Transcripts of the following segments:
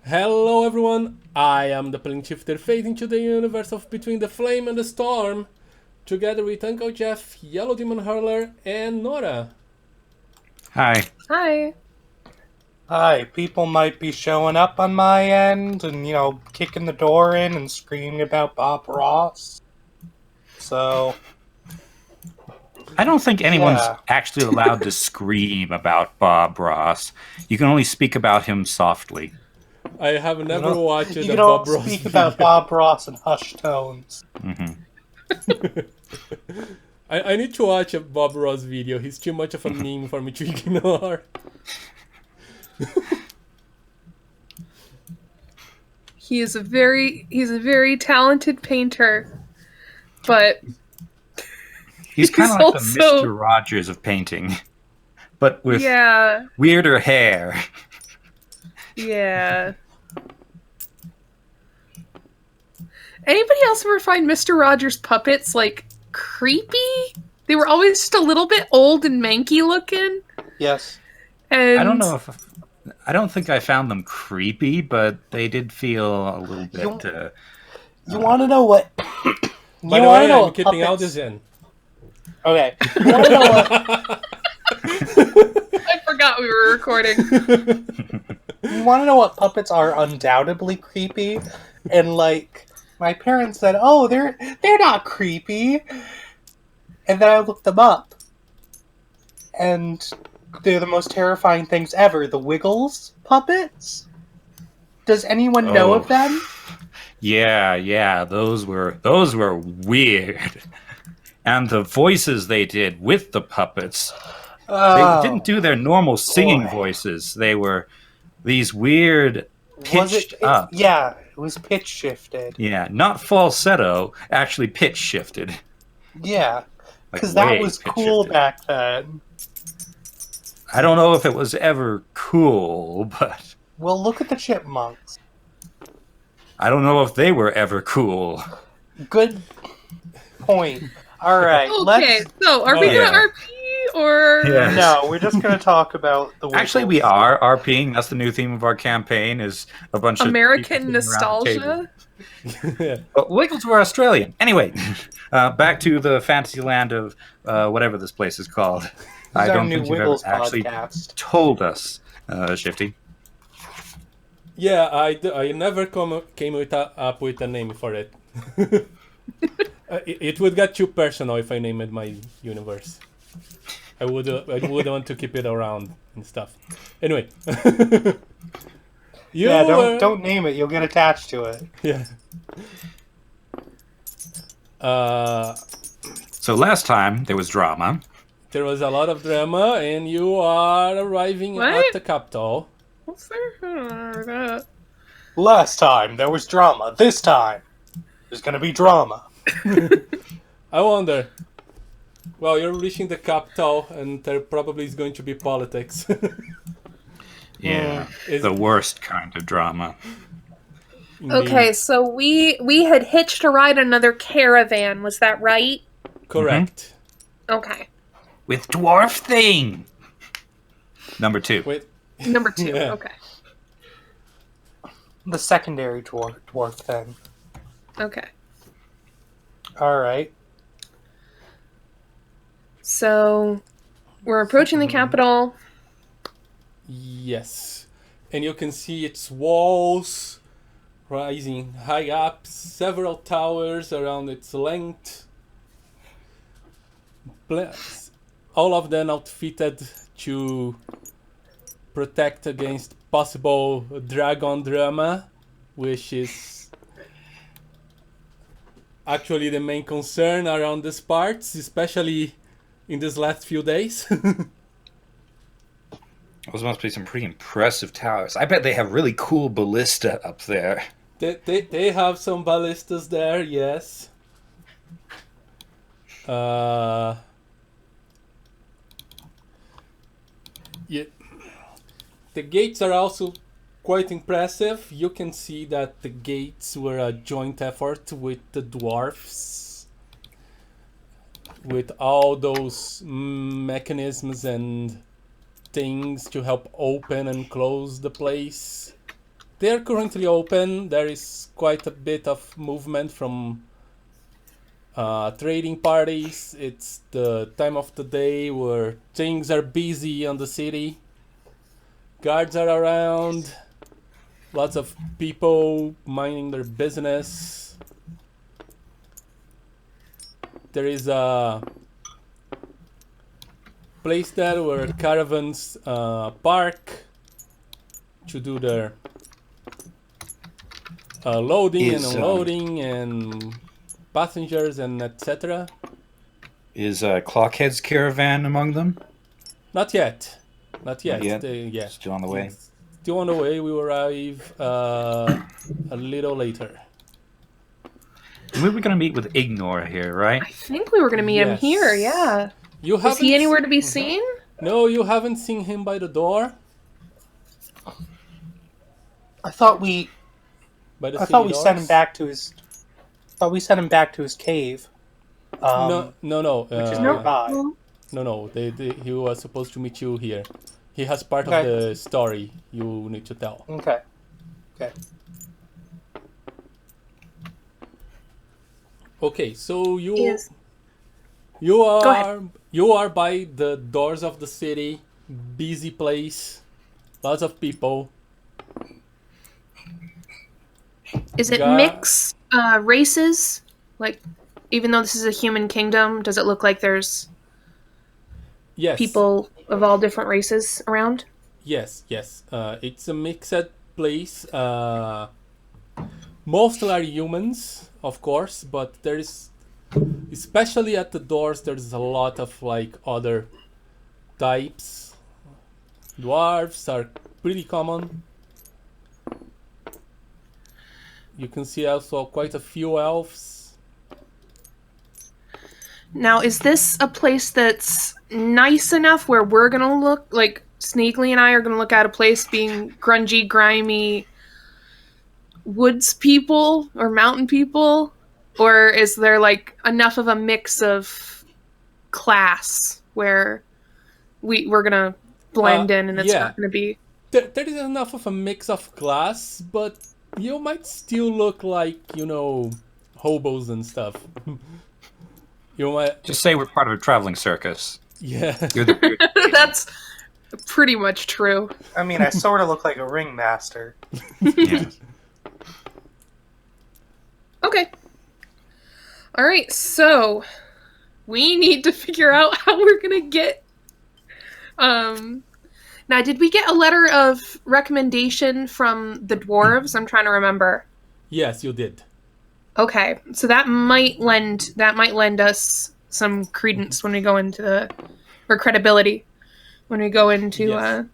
Hello everyone, I am the plane shifter fate into the universe of Between the Flame and the Storm, together with UncleJeffy, YellowDemonHurlr, and Nora. Hi. Hi. Hi, people might be showing up on my end and, kicking the door in and screaming about Bob Ross. So, I don't think anyone's Yeah. actually allowed to scream about Bob Ross. You can only speak about him softly. I have never watched you a can Bob all Ross speak video. about Bob Ross in hushed tones. I need to watch a Bob Ross video, he's too much of a meme for me to ignore. He's a very talented painter, but He's kind of He's like also- the Mr. Rogers of painting, but with yeah, weirder hair. yeah. Anybody else ever find Mr. Rogers' puppets like creepy? They were always just a little bit old and manky looking. Yes. And I don't think I found them creepy, but they did feel a little bit. You want to know what? By the way, I'm keeping all this in. Okay. You want to know what? I forgot we were recording. You want to know what puppets are undoubtedly creepy? And my parents said, "Oh, they're not creepy," and then I looked them up, and they're the most terrifying things ever. The Wiggles puppets. Does anyone know of them? Yeah, those were weird. And the voices they did with the puppets. They didn't do their normal singing voices. They were these weird pitched up. Yeah, it was pitch shifted. Yeah, not falsetto, actually pitch shifted. Yeah, because Like, that way was pitch cool shifted. back then. I don't know if it was ever cool, but Well, look at the chipmunks. I don't know if they were ever cool. Good point. All right, Okay, so are we Oh, gonna yeah. RP or Yeah. No, we're just going to talk about the Wiggles. Actually, we are RPing. That's the new theme of our campaign. Is a bunch American of people sitting around the table. nostalgia? But Wiggles were Australian. Anyway, back to the fantasy land of whatever this place is called. I This is our don't new think you've ever Wiggles actually podcast. told us, Shifty. Yeah, I never came up with a name for it. It would get too personal if I named my universe. I would want to keep it around and stuff. Anyway. Don't name it. You'll get attached to it. Yeah. So last time there was drama. There was a lot of drama, and you are arriving at What? the capital. What's there? I don't remember that. Last time there was drama. This time there's going to be drama. I wonder. Well, you're reaching the capital, and there probably is going to be politics. Yeah, Is- the worst kind of drama. Okay, so we had hitched a ride on another caravan. Was that right? Correct. Okay, With Dwarf Thing. Number 2. Wait. number 2. Yeah. Okay, The secondary dwarf thing. okay. All right. So we're approaching the capital. Yes. And you can see its walls rising high up, several towers around its length. All of them outfitted to protect against possible dragon drama, which is actually the main concern around these parts, especially in these last few days. Those must be some pretty impressive towers. I bet they have really cool ballista up there. They have some ballistas there, yes. Yeah. The gates are also quite impressive. You can see that the gates were a joint effort with the dwarfs, with all those mechanisms and things to help open and close the place. they're currently open. There is quite a bit of movement from trading parties. It's the time of the day where things are busy on the city. Guards are around. Lots of people minding their business. There is a place there where caravans park to do their loading and unloading and passengers and etc. Is Clockhead's caravan among them? Not yet. Not yet. Not yet? Still on the way? Still on the way. We will arrive a little later. We were going to meet with Ignore here, right? I think we were going to meet him Yes. here, yeah. Is he anywhere to be seen? No, you haven't seen him by the door. I thought we sent him back to his. Thought we sent him back to his cave. No. Which is nearby. No. He was supposed to meet you here. He has part of the story you need to tell. Okay. Okay, so you are by the doors of the city, busy place, lots of people. Is it mixed races? Like, even though this is a human kingdom, does it look like there's people of all different races around? Yes. It's a mixed place. Mostly are humans, of course, but there is, especially at the doors, there's a lot of like other types. Dwarves are pretty common. You can see also quite a few elves. Now, is this a place that's nice enough where we're gonna look, like Sneegli and I are gonna look at a place being grungy, grimy woods people or mountain people? Or is there like enough of a mix of class where we're gonna blend in and it's not gonna be... There is enough of a mix of class, but you might still look like, hobos and stuff. You might just say we're part of a traveling circus. Yeah. You're the That's pretty much true. I mean, I sort of look like a ringmaster. Yeah. Okay. All right, so we need to figure out how we're gonna get. Now, did we get a letter of recommendation from the dwarves? I'm trying to remember. Yes, you did. Okay, so that might lend us some credence when we go into or credibility when we go into. Yes.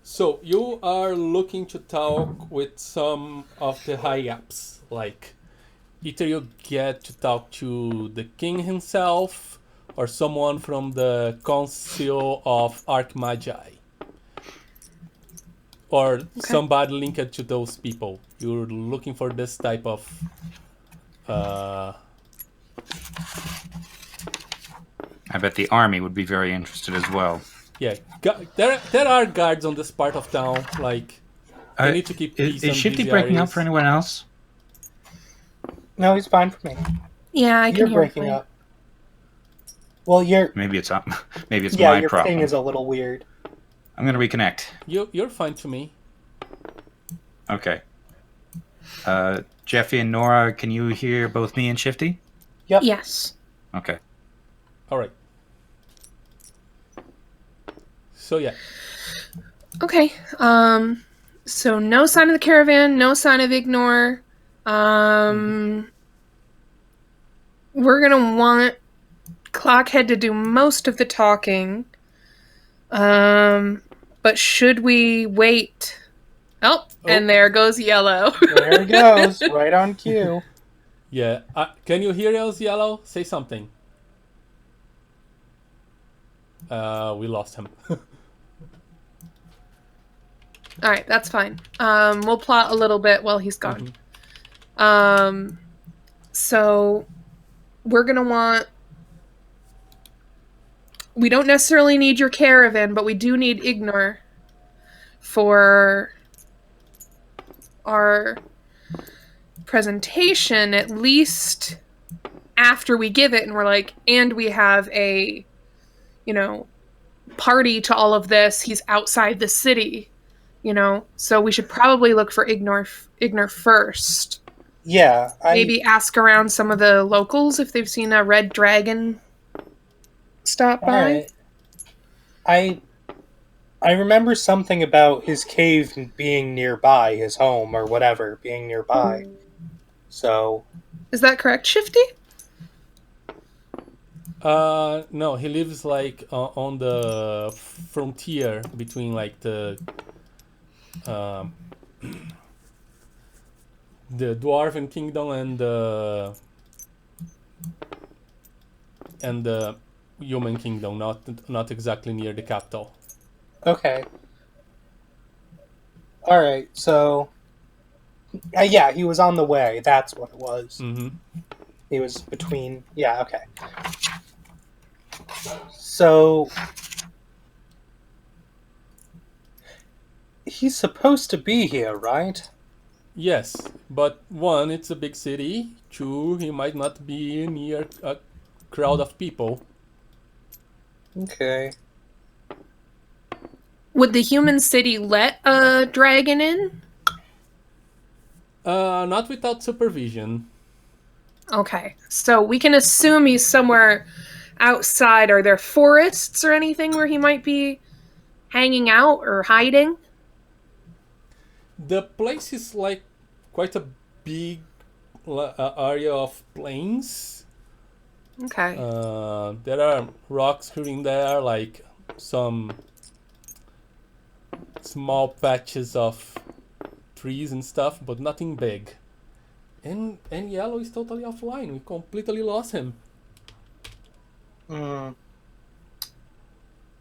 So you are looking to talk with some of the high ups, like either you get to talk to the king himself or someone from the Council of Archmagi. Or somebody linked to those people. You're looking for this type of... I bet the army would be very interested as well. Yeah, there are guards on this part of town. Like, they need to keep peace. Is Shifty breaking up for anyone else? No, he's fine for me. Yeah, I can You're hear breaking up. Well, maybe it's my your problem. ping is a little weird. I'm gonna reconnect. You're fine to me. Okay. Jeffy and Nora, can you hear both me and Shifty? Yep. Yes. Okay. All right. So yeah. Okay. So no sign of the caravan, no sign of Ignore. We're gonna want Clockhead to do most of the talking. But should we wait? Oh, and there goes Yellow. There he goes, right on cue. Yeah. Can you hear us, Yellow? Say something. We lost him. All right, that's fine. We'll plot a little bit while he's gone. So we're gonna want. We don't necessarily need your caravan, but we do need Ignore for our presentation, at least after we give it and we're like, and we have a, party to all of this, he's outside the city, so we should probably look for Ignor first. Yeah, Maybe ask around some of the locals if they've seen a red dragon stop by. Right. I remember something about his cave being nearby, his home or whatever being nearby. So, is that correct, Shifty? No, he lives like on the frontier between like the Dwarven Kingdom and the Human Kingdom, not exactly near the capital. okay. All right. So, yeah, he was on the way. That's what it was. Mm-hmm. He was between. Yeah. Okay. So he's supposed to be here, right? Yes, but one, it's a big city. Two, he might not be near a crowd of people. Okay. Would the human city let a dragon in? Not without supervision. Okay, so we can assume he's somewhere outside. Are there forests or anything where he might be hanging out or hiding? The place is like quite a big area of plains. Okay. There are rocks here and there, like some small patches of trees and stuff, but nothing big. And Yellow is totally offline. We completely lost him. Hmm.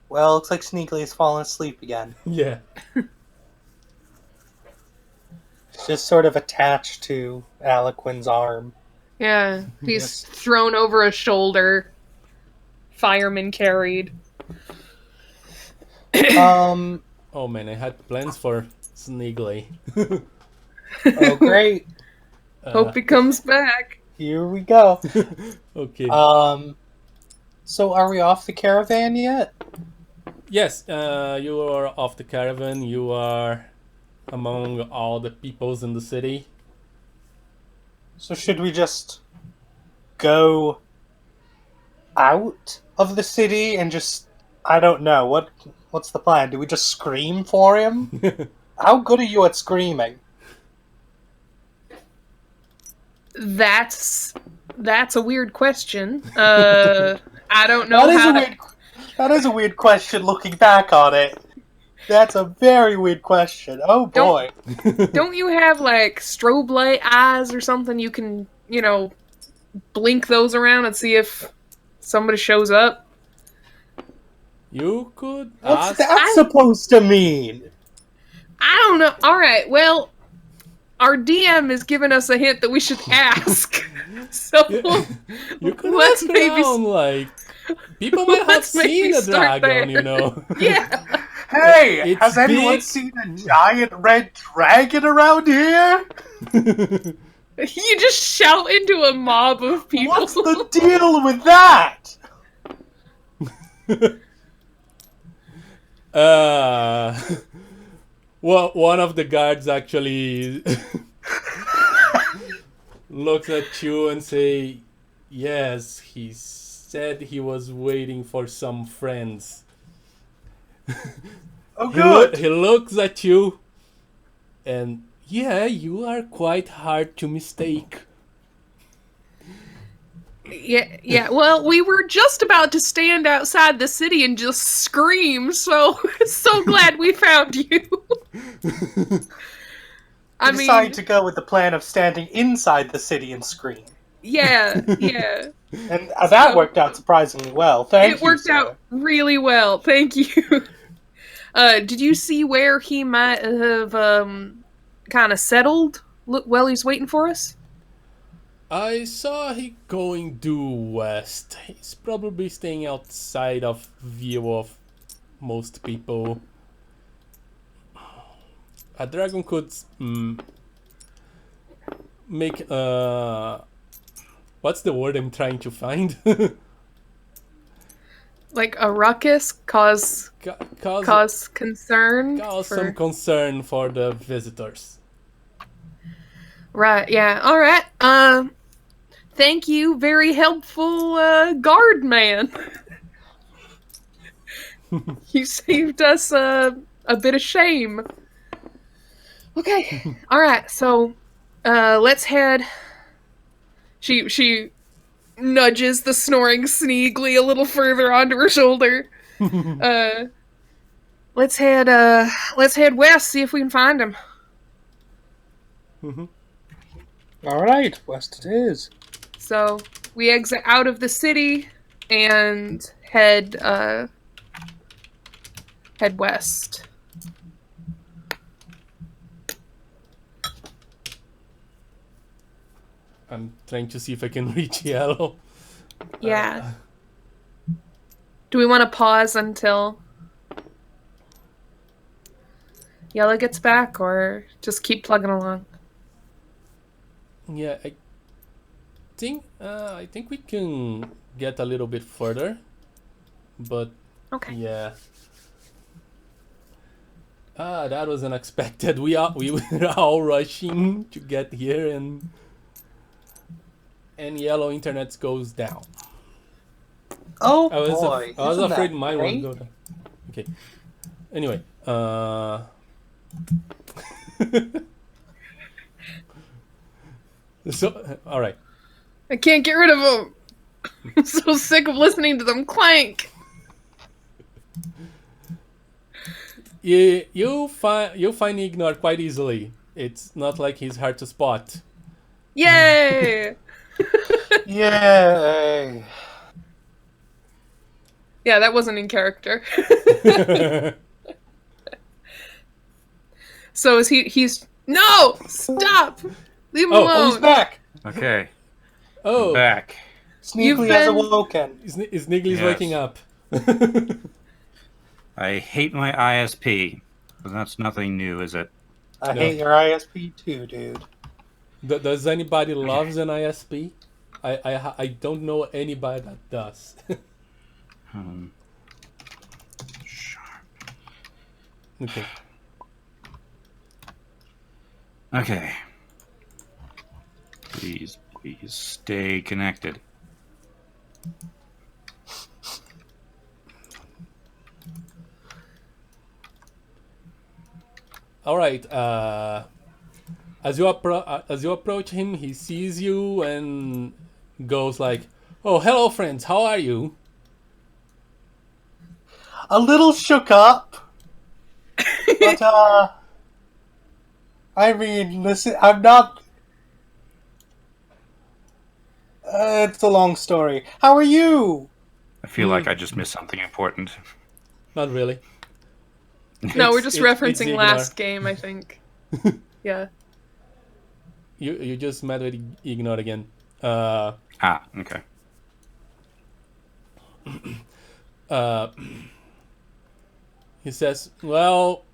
Well, looks like Sneegli has fallen asleep again. Yeah. It's just sort of attached to Aloquin's arm. Yeah, he's thrown over a shoulder. Fireman carried. Oh man, I had plans for Sneegli. Oh, great. Hope he comes back. Here we go. Okay. So are we off the caravan yet? Yes, you are off the caravan. You are among all the peoples in the city. So should we just go out of the city and just, I don't know, what's the plan? Do we just scream for him? How good are you at screaming? That's a weird question. I don't know That is a weird question looking back on it. That's a very weird question. Oh boy. Don't you have like strobe light eyes or something you can, blink those around and see if somebody shows up? You could What's ask. that supposed to mean? I don't know. All right. Well, our DM is giving us a hint that we should ask. So You could let's ask maybe around, like people might have let's maybe seen a start dragon, yeah. Hey, It's has anyone big. seen a giant red dragon around here? You just shout into a mob of people. What's the deal with that? Well, one of the guards actually looks at you and say, "Yes, he said he was waiting for some friends." Oh, good. He looks at you, and yeah, you are quite hard to mistake. Yeah. Well, we were just about to stand outside the city and just scream, so glad we found you. I We decided to go with the plan of standing inside the city and scream. yeah. And that worked out surprisingly well. Thank you, It worked sir. out really well. Thank you. Did you see where he might have kind of settled while he's waiting for us? I saw he going due west. He's probably staying outside of view of most people. A dragon could make what's the word I'm trying to find? Like a ruckus, cause concern. Cause some concern for the visitors. Right, yeah. All right. Thank you, very helpful guard man. You saved us a bit of shame. Okay. All right. So, let's head. She nudges the snoring Sneegli a little further onto her shoulder. Let's head west, see if we can find him. All right, west it is. So we exit out of the city and head west. I'm trying to see if I can reach Yellow. Yeah. Do we want to pause until Yellow gets back, or just keep plugging along? Yeah, I think we can get a little bit further, but Okay. yeah. That was unexpected. We were all rushing to get here, and Yellow internet goes down. Oh I was boy! I was Isn't afraid that mine great? would go down. Okay. Anyway, so all right. I can't get rid of them. I'm so sick of listening to them clank. You'll find Ignore quite easily. It's not like he's hard to spot. Yay! Yay! Yeah, that wasn't in character. So is he's no! Stop! Leave him Oh, alone. He's back. Okay, Oh, back. Sneegli has awoken. Sneegly's Yes. waking up. I hate my ISP, but that's nothing new, is it? I No. hate your ISP too, dude. Does anybody loves an ISP? I don't know anybody that does. Okay. Okay. Please stay connected. All right. As you approach him, he sees you and goes like, "Oh, hello, friends. How are you?" A little shook up, but I mean, listen, I'm not. It's a long story. How are you? I feel like I just missed something important. Not really. No, we're It's- just it's referencing Ignore. last game, I think. Yeah. You just met with Ignore again. Okay. He says, "Well,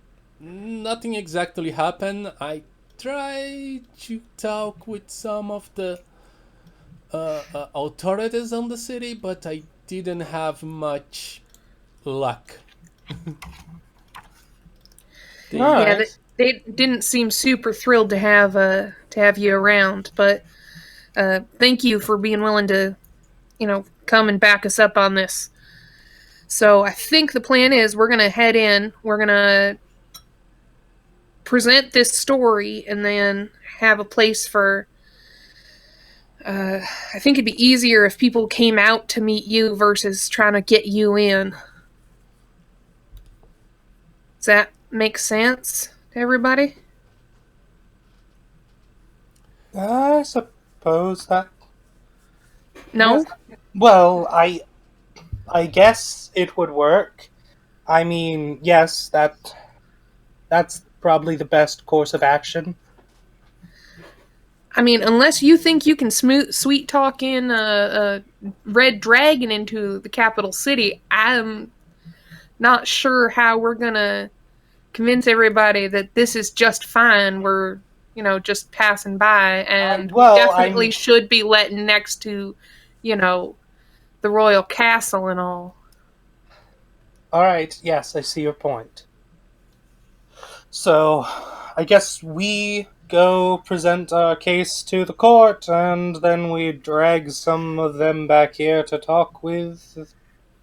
nothing exactly happened. I tried to talk with some of the authorities on the city, but I didn't have much luck." Yeah, they didn't seem super thrilled to have you around, but thank you for being willing to, come and back us up on this. So I think the plan is we're gonna head in, we're gonna present this story, and then have a place for. I think it'd be easier if people came out to meet you versus trying to get you in. Does that make sense to everybody? I suppose that. No? Well, I guess it would work. I mean, yes, that's probably the best course of action. I mean, unless you think you can sweet talk in a red dragon into the capital city, I'm not sure how we're gonna convince everybody that this is just fine. We're, just passing by, and well, we definitely should be letting next to, the royal castle and all. All right, yes, I see your point. So, I guess we go present our case to the court, and then we drag some of them back here to talk with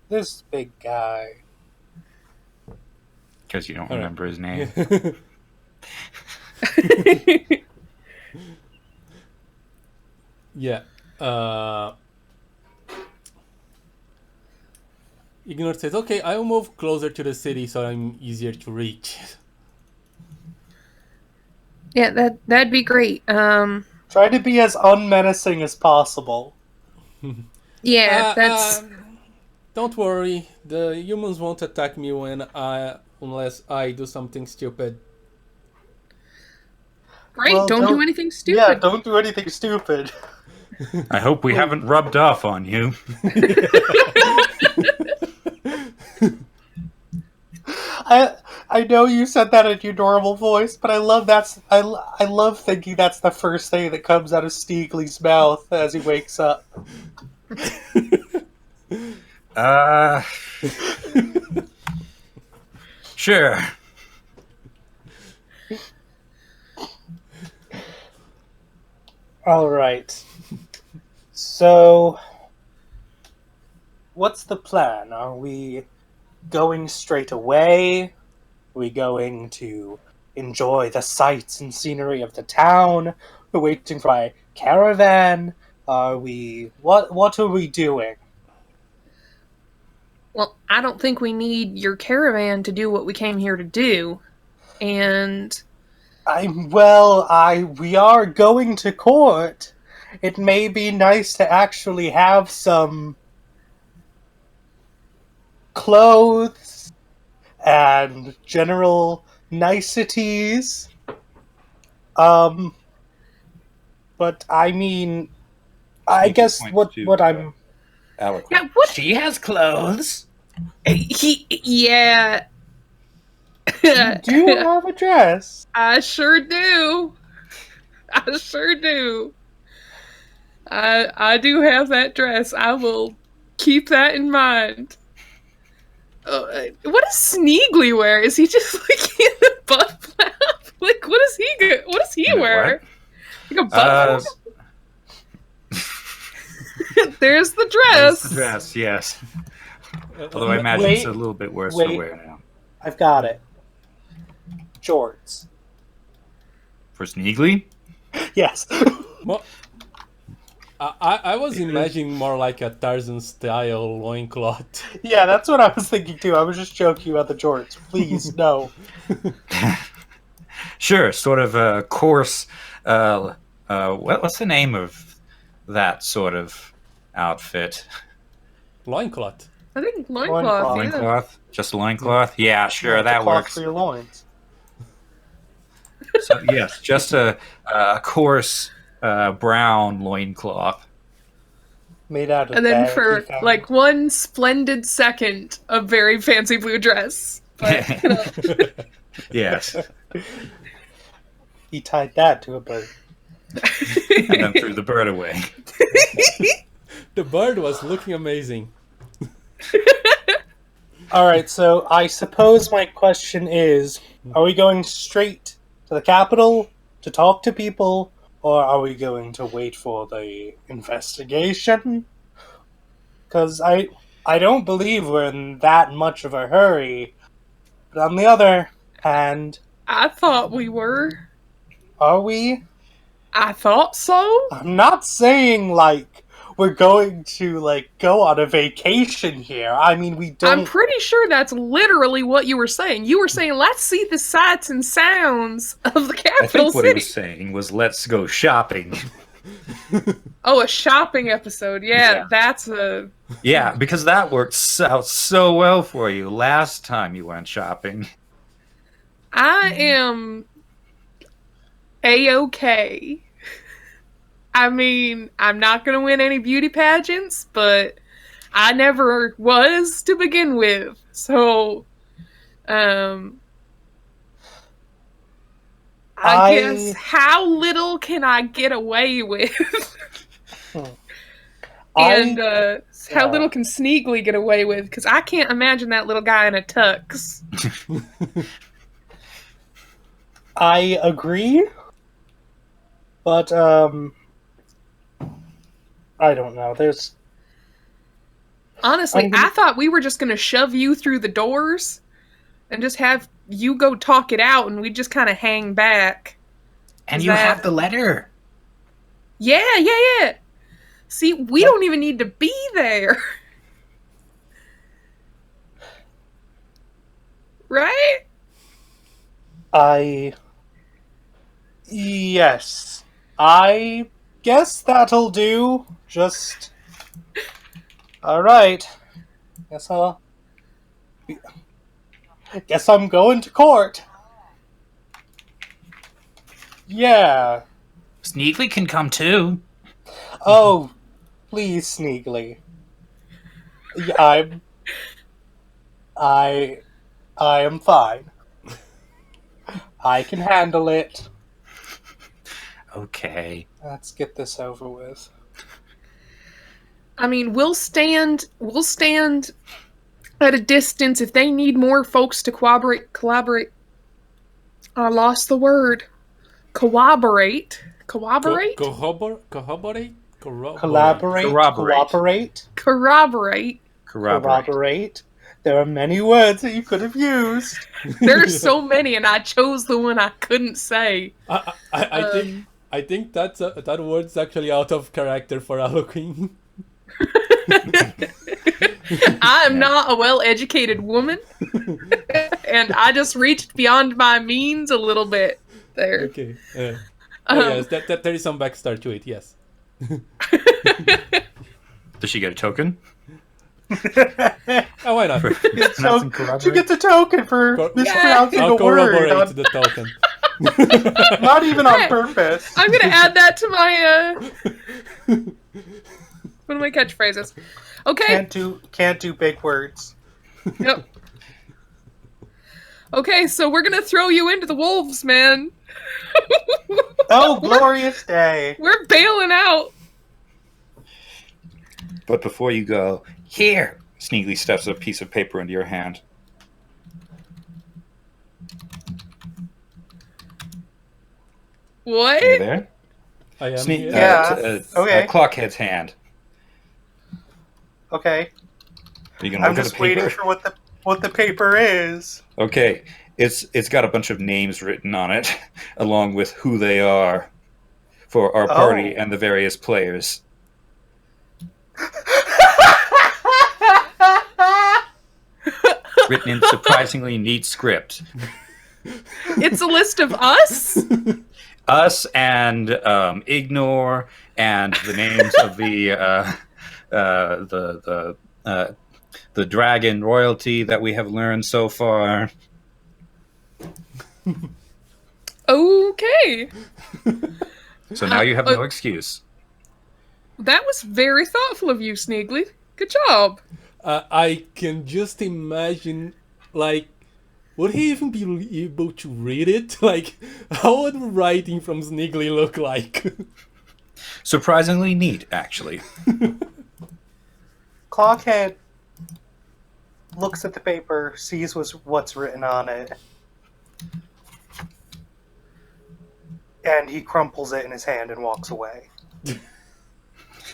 this big guy. Because you don't remember his name. Yeah. Ignore says, okay, I'll move closer to the city so I'm easier to reach. Yeah, that'd be great. Try to be as unmenacing as possible. Yeah, that's... Don't worry, the humans won't attack me unless I do something stupid. Great, Well, don't do anything stupid. Yeah, don't do anything stupid. I hope we haven't rubbed off on you. I know you said that in your normal voice, but I love I love thinking that's the first thing that comes out of Sneegli's mouth as he wakes up. Sure. All right. So, what's the plan? Are we going straight away? Are we going to enjoy the sights and scenery of the town? We're waiting for my caravan. Are we... What are we doing? Well, I don't think we need your caravan to do what we came here to do. And... we are going to court. It may be nice to actually have some clothes and general niceties. But I mean, I guess what I'm... Aloquin. Yeah, what? She has clothes. Yeah. Do you have a dress? I sure do. I sure do. I do have that dress. I will keep that in mind. What does Sneegli wear? Is he just like in a butt flap? Like, what does he wear? Like a butt flap? There's the dress. There's the dress, yes. Although I imagine it's a little bit worse to wear now. I've got it. Jorts. For Sneegli? Yes. Well, I was imagining more like a Tarzan style loincloth. Yeah, that's what I was thinking too. I was just joking about the jorts. Please, no. Sure, sort of a coarse. What's the name of that sort of outfit? Loincloth. I think loincloth. Loincloth? Just loincloth? Yeah, sure, that works. For your loins. So, yes, just a coarse brown loincloth. Made out of And then bag, for like one splendid second, a very fancy blue dress. But, Yes. He tied that to a bird. And then threw the bird away. The bird was looking amazing. Alright, so I suppose my question is, are we going straight to the capital to talk to people, or are we going to wait for the investigation? Because I don't believe we're in that much of a hurry. But on the other hand... I thought we were. Are we? I thought so. I'm not saying, like, we're going to, like, go on a vacation here. I mean, we don't... I'm pretty sure that's literally what you were saying. You were saying, let's see the sights and sounds of the capital I think what city. he was saying was, let's go shopping. Oh, a shopping episode. Yeah, that's a... Yeah, because that worked out so well for you last time you went shopping. I am A-okay. I mean, I'm not going to win any beauty pageants, but I never was to begin with. So, I guess how little can I get away with? And how little can Sneegli get away with? Because I can't imagine that little guy in a tux. I agree, but I don't know. There's honestly, I thought we were just going to shove you through the doors and just have you go talk it out, and we'd just kind of hang back. And you have the letter. Yeah. See, we don't even need to be there. Right? Yes. I guess that'll do. Just... Alright. Guess I'm going to court. Yeah. Sneegli can come too. Oh, please, Sneegli. I am fine. I can handle it. Okay. Let's get this over with. I mean, we'll stand at a distance if they need more folks to collaborate. I lost the word. Corroborate. Corroborate? Corroborate. There are many words that you could have used. There's so many, and I chose the one I couldn't say. I think that word's actually out of character for Aloquin. I am not a well-educated woman, and I just reached beyond my means a little bit there. Okay. Yes, that there is some backstory to it. Yes. Does she get a token? Oh, why not? You get the token for mispronouncing I'll a word. corroborate the token. Not even on purpose. I'm gonna add that to my one of my catchphrases. Okay. Can't do big words. Yep. Okay, so we're gonna throw you into the wolves, man. Oh, glorious day. We're bailing out. But before you go, here! Sneegli stuffs a piece of paper into your hand. What? Are you there? I am Sneak, here. Yeah. Okay. Clockhead's hand. Okay. Are you gonna I'm look at just the paper? waiting for what the paper is. Okay. It's got a bunch of names written on it, along with who they are for our party and the various players. Written in surprisingly neat script. It's a list of us? Us and Ignore and the names of the dragon royalty that we have learned so far. Okay. So now you have no excuse. That was very thoughtful of you, Sneegli. Good job. I can just imagine, like, would he even be able to read it? Like, how would writing from Sneegli look like? Surprisingly neat, actually. Clockhead looks at the paper, sees what's written on it, and he crumples it in his hand and walks away.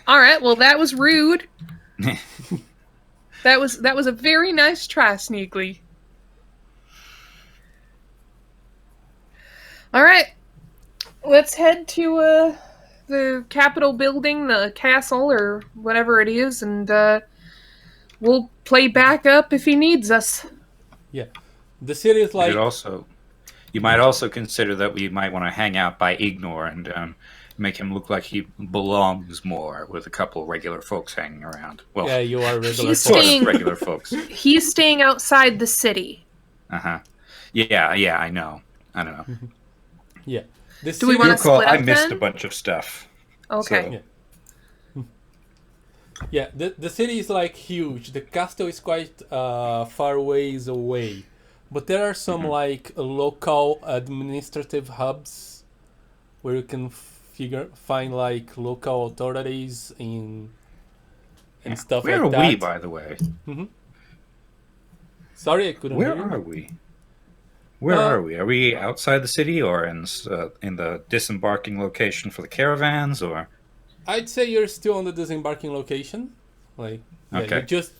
All right, well, that was rude. That was a very nice try, Sneegli. All right, let's head to the Capitol building, the castle, or whatever it is, and we'll play back up if he needs us. Yeah, the city is like. You might also consider that we might want to hang out by Ignore and make him look like he belongs more with a couple regular folks hanging around. Well, yeah, you are regular He's folks. staying- regular folks. He's staying outside the city. Uh-huh. Yeah, I know. I don't know. Yeah. The Do we city- wanna Your call, split I up missed then? a bunch of stuff. Okay. So- Yeah, the city is like huge. The castle is quite far ways away. But there are some like local administrative hubs where you can find like local authorities and stuff Where like that. are we, by the way? Sorry, I couldn't Where hear you. are we? Where are we? Are we outside the city or in the disembarking location for the caravans? Or I'd say you're still on the disembarking location. Like, yeah, Okay. you just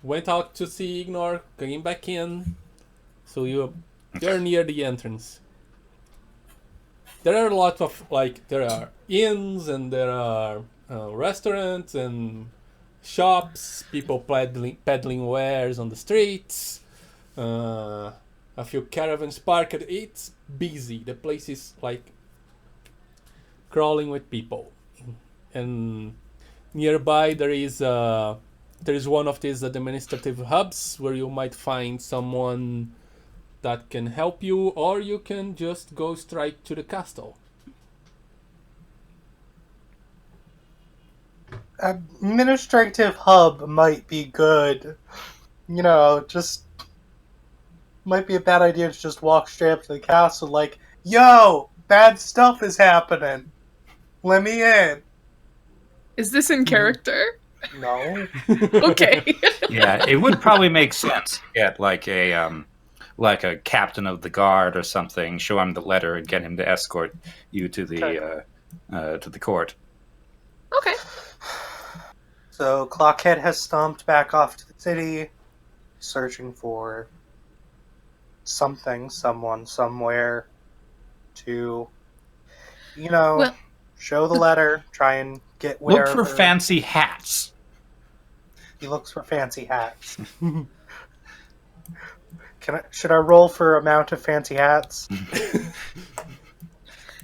went out to see Ignore, came back in, so you're near the entrance. There are a lot of there are inns and there are restaurants and shops, people peddling wares on the streets, a few caravans parked. It's busy. The place is like crawling with people, and nearby there is one of these administrative hubs where you might find someone that can help you, or you can just go straight to the castle. Administrative hub might be good. You know, just might be a bad idea to just walk straight up to the castle like, yo, bad stuff is happening. Let me in. Is this in character? No. Okay. yeah, it would probably make sense to get like a captain of the guard or something, show him the letter and get him to escort you to the court. Okay. So Clockhead has stomped back off to the city, searching for something, someone, somewhere to, show the letter, try and get wherever. Look for fancy hats. He looks for fancy hats. Should I roll for amount of fancy hats?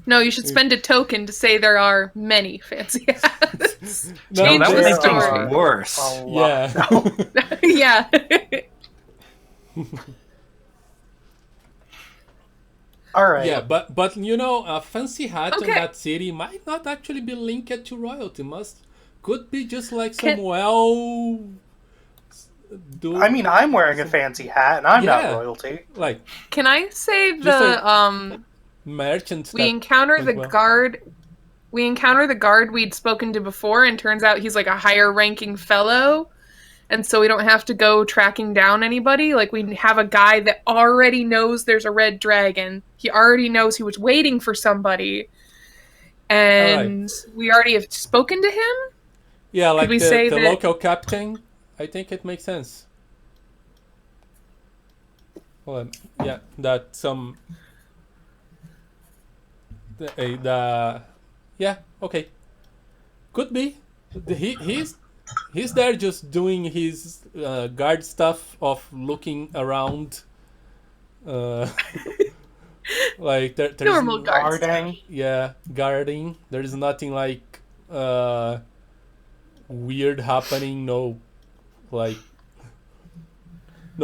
No, you should spend a token to say there are many fancy hats. No, Change that would the make story. things worse. A lot. Yeah. No. Yeah. All right. Yeah, but a fancy hat in Okay. that city might not actually be linked to royalty. Could be just like Can- some I mean, I'm wearing a fancy hat, and I'm Yeah. not royalty. like Can I say Just merchant. we encounter the well. guard. We encounter the guard we'd spoken to before, and turns out he's like a higher ranking fellow, and so we don't have to go tracking down anybody. Like, we have a guy that already knows there's a red dragon. He already knows he was waiting for somebody, and we already have spoken to him. Yeah, like we the say that- local captain. I think it makes sense. Well, yeah, that some. Yeah, okay. Could be. He's there just doing his guard stuff of looking around. Like there's Normal guard. Guarding. Yeah, guarding. There is nothing like weird happening. No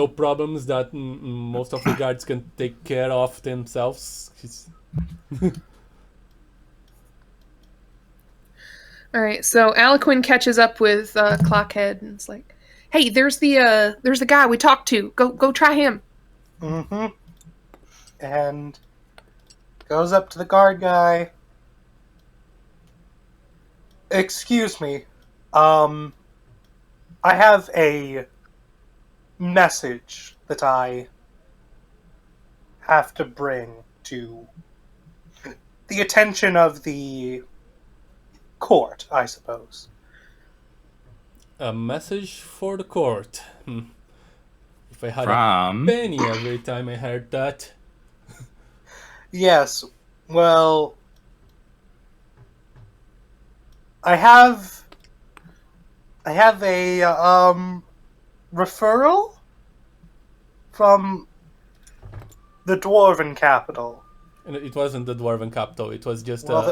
problems that most of the guards can take care of themselves. All right, so Aloquin catches up with Clockhead and it's like, "Hey, there's the guy we talked to. Go try him." Mm-hmm. And goes up to the guard guy. Excuse me. I have a message that I have to bring to the attention of the court, I suppose. A message for the court. If I had a From penny every time I heard that. Yes, well, I have a referral from the Dwarven capital. And it wasn't the Dwarven capital. It was just Well,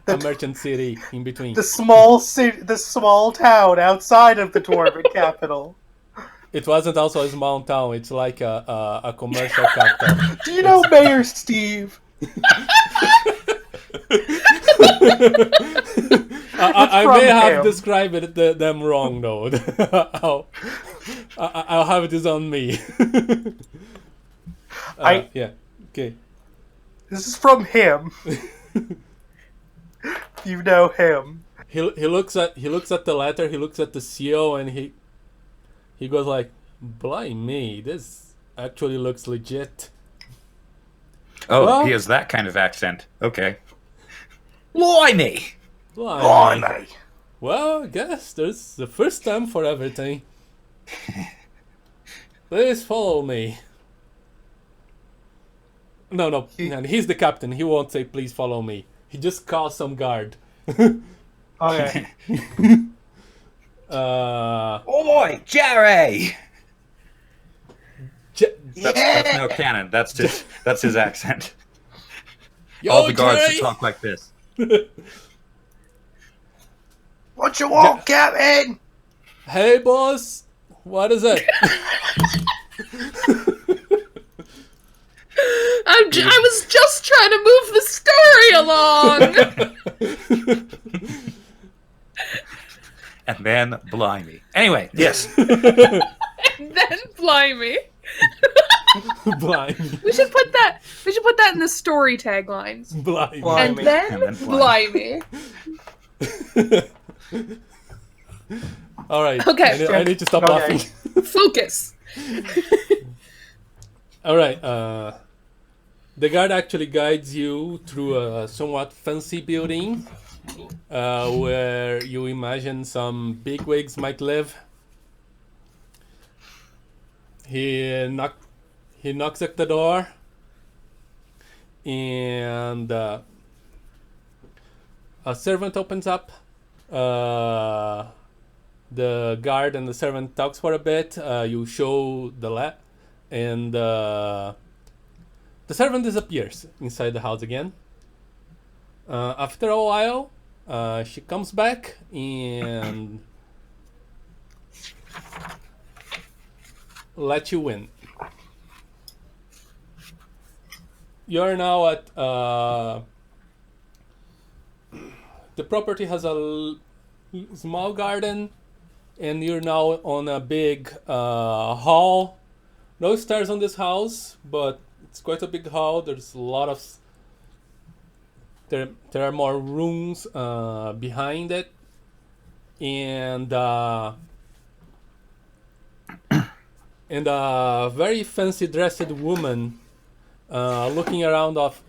a merchant city in between. the small town outside of the Dwarven capital. It wasn't also a small town. It's like a commercial capital. Do you know Mayor Steve? I from may have him. described them wrong though. I'll have this on me. Yeah. Okay. This is from him. You know him. He looks at the letter. He looks at the seal, and he goes like, "Blimey, this actually looks legit." Oh, Well- he has that kind of accent. Okay. Blimey! Blimey. Well, I guess there's the first time for everything. Please follow me. No, and he's the captain. He won't say, "Please follow me." He just calls some guard. Okay. Oi, Jerry! That's no canon. That's his accent. Yo, All the guards Jerry! should talk like this. What you want, Captain? Hey, boss. What is it? I was just trying to move the story along. And then, blimey. Anyway, yes. And then blimey. Blimey. We should put that in the story taglines. Blimey. And then, And then blimey. All right. Okay. I need to stop Okay. laughing. Focus. All right. The guard actually guides you through a somewhat fancy building where you imagine some bigwigs might live. He knocks at the door, and a servant opens up. The guard and the servant talks for a bit. You show the and the servant disappears inside the house again. After a while, she comes back and let you in. You're now at the property has a small garden, and you're now on a big hall. No stairs on this house, but it's quite a big hall. There's a lot of there are more rooms behind it, and a very fancy dressed woman looking around of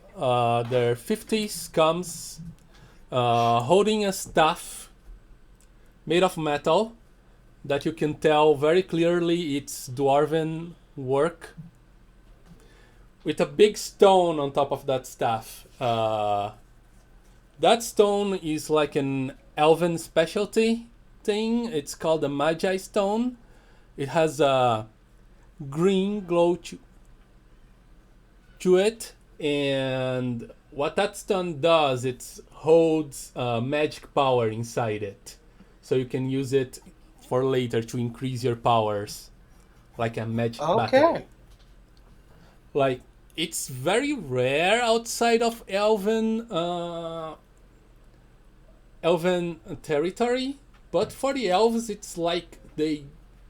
their 50s comes holding a staff made of metal that you can tell very clearly it's dwarven work, with a big stone on top of that staff. That stone is like an elven specialty thing. It's called a Magi stone. It has a green glow to it, and what that stone does, it holds magic power inside it, so you can use it for later to increase your powers, like a magic battery. Like, it's very rare outside of elven territory, but for the elves, it's like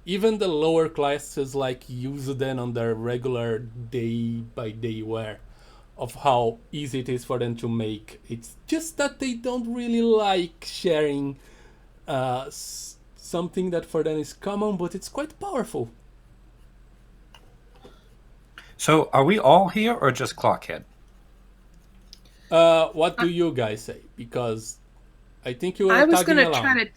even the lower classes like use them on their regular day-by-day wear, of how easy it is for them to make. It's just that they don't really like sharing something that for them is common, but it's quite powerful. So, are we all here or just Clockhead? What do you guys say? Because I think you were I was tagging gonna along. try to.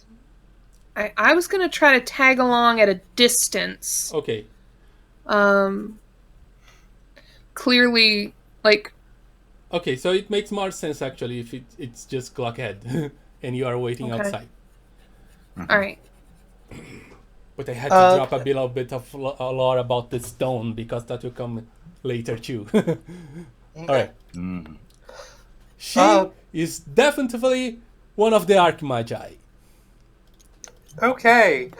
I was gonna try to tag along at a distance. Okay. Clearly, like. Okay, so it makes more sense actually if it's just Clockhead and you are waiting Okay. outside. All right. But I had to drop a little bit of a lore about the stone because that will come later too. All right. She is definitely one of the Archmagi. Okay.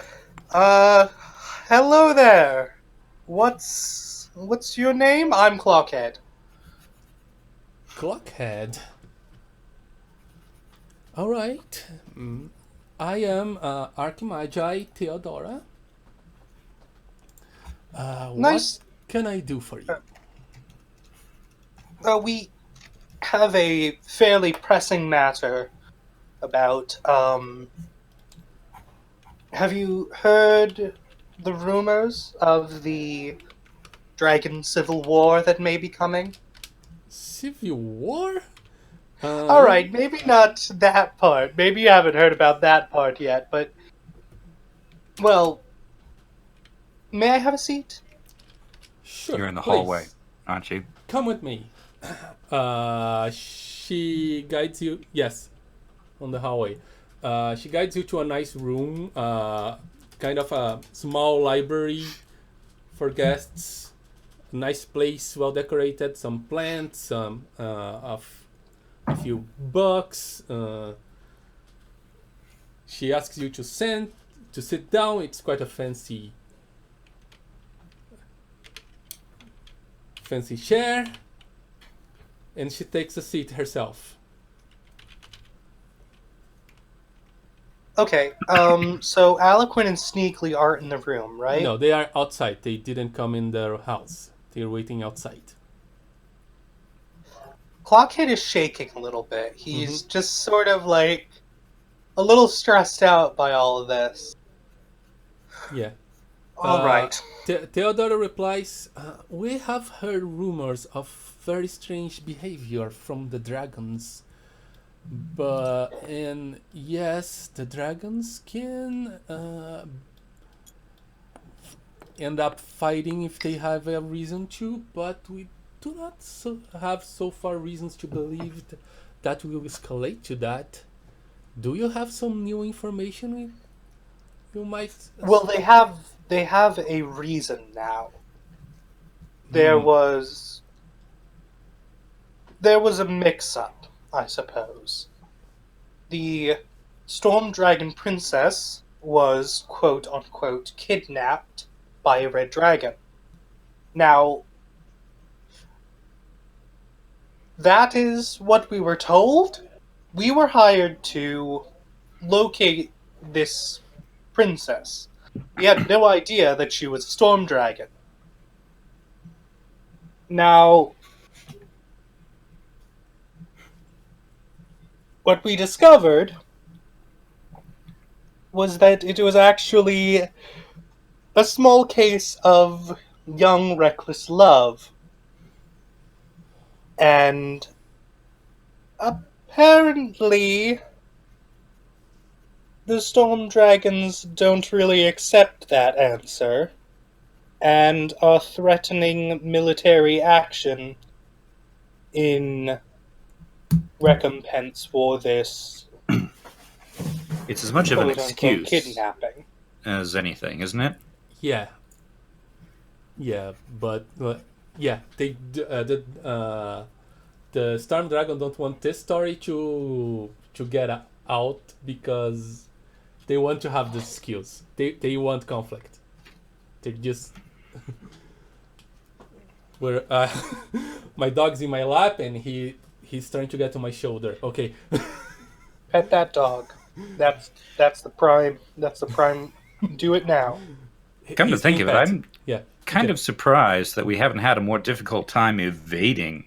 Hello there. What's your name? I'm Clockhead. Clockhead. All right. I am Archmagi Theodora. Nice. What can I do for you? We have a fairly pressing matter about, have you heard the rumors of the Dragon Civil War that may be coming? Civil War? Alright, maybe not that part. Maybe you haven't heard about that part yet, but... Well, may I have a seat? Sure. You're in the please. hallway, aren't you? Come with me. She guides you. Yes, on the hallway. She guides you to a nice room, kind of a small library for guests. A nice place, well decorated. Some plants, some a few books. She asks you to sit down. It's quite a fancy chair, and she takes a seat herself. Okay, so Aloquin and Sneegli aren't in the room, right? No, they are outside. They didn't come in their house. They're waiting outside. Clockhead is shaking a little bit. He's just sort of like a little stressed out by all of this. Yeah. All right. Theodora replies, we have heard rumors of very strange behavior from the dragons. And yes, the dragons can end up fighting if they have a reason to, but we do not have so far reasons to believe that will escalate to that. Do you have some new information you might... Well, they have a reason now. There was a mix-up, I suppose. The Storm Dragon Princess was, quote-unquote, kidnapped by a red dragon. Now, that is what we were told. We were hired to locate this princess. We had no idea that she was a storm dragon. Now, what we discovered was that it was actually a small case of young, reckless love. And apparently, the storm dragons don't really accept that answer, and are threatening military action in recompense for this It's as much of an quote-unquote excuse kidnapping. as anything, isn't it? Yeah. Yeah, but yeah, the Storm Dragon don't want this story to get out because they want to have the skills. They want conflict. They just where my dog's in my lap and he's trying to get to my shoulder. Okay. Pet that dog. That's the prime. That's the prime. Do it now. Come to think of it, I'm yeah. kind of surprised that we haven't had a more difficult time evading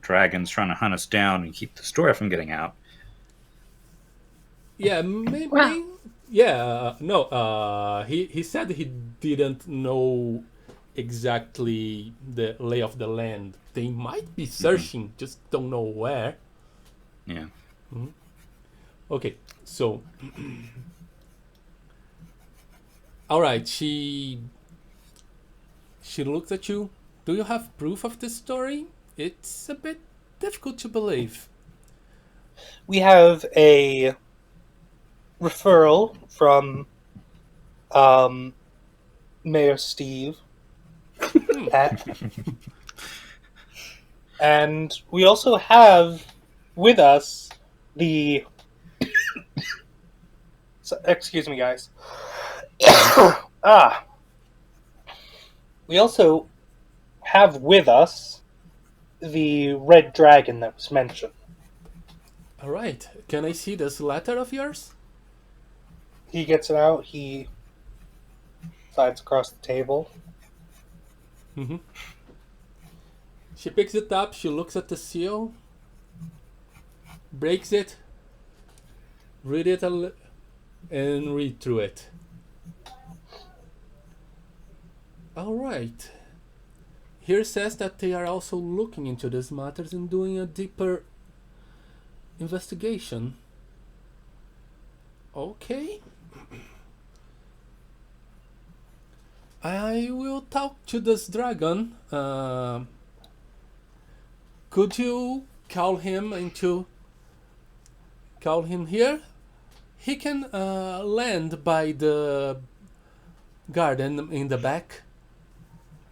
dragons trying to hunt us down and keep the story from getting out. Yeah, maybe. Well. Yeah, no. He said he didn't know exactly the lay of the land. They might be searching, just don't know where. Yeah. Mm-hmm. Okay, so all right. She looks at you. Do you have proof of this story? It's a bit difficult to believe. We have a referral from Mayor Steve. And we also have with us the... excuse me, guys. We also have with us the red dragon that was mentioned. All right. Can I see this letter of yours? He gets it out. He slides across the table. Mm-hmm. She picks it up, she looks at the seal, breaks it, read it and read through it. Alright. Here says that they are also looking into these matters and doing a deeper investigation. Okay. I will talk to this dragon. Could you call him here? He can land by the garden in the back.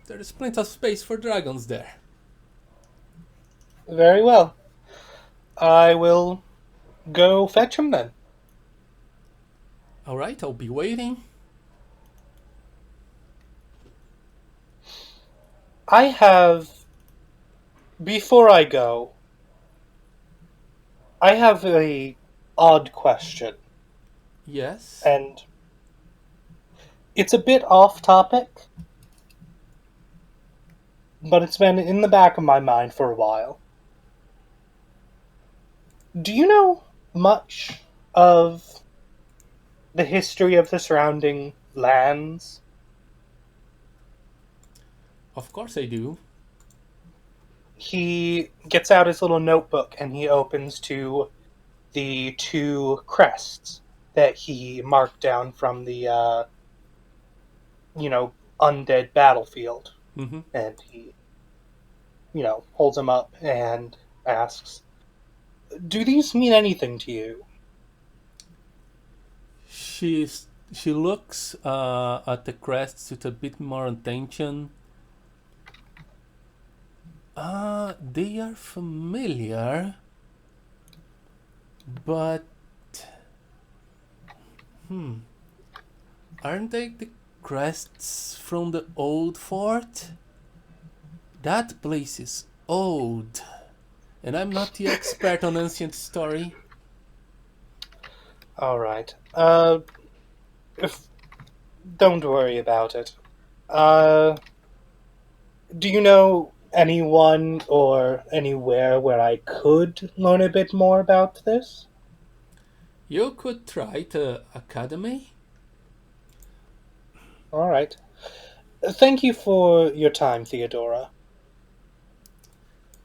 There is plenty of space for dragons there. Very well. I will go fetch him then. Alright, I'll be waiting. I have... Before I go, I have a odd question. Yes. And it's a bit off topic, but it's been in the back of my mind for a while. Do you know much of the history of the surrounding lands? Of course I do. He gets out his little notebook and he opens to the 2 crests that he marked down from the, undead battlefield. Mm-hmm. And he, holds them up and asks, "Do these mean anything to you?" She looks at the crests with a bit more attention. They are familiar, but aren't they the crests from the old fort? That place is old, and I'm not the expert on ancient story. All right. Don't worry about it. Do you know anyone or anywhere where I could learn a bit more about this? You could try the academy. All right. Thank you for your time, Theodora.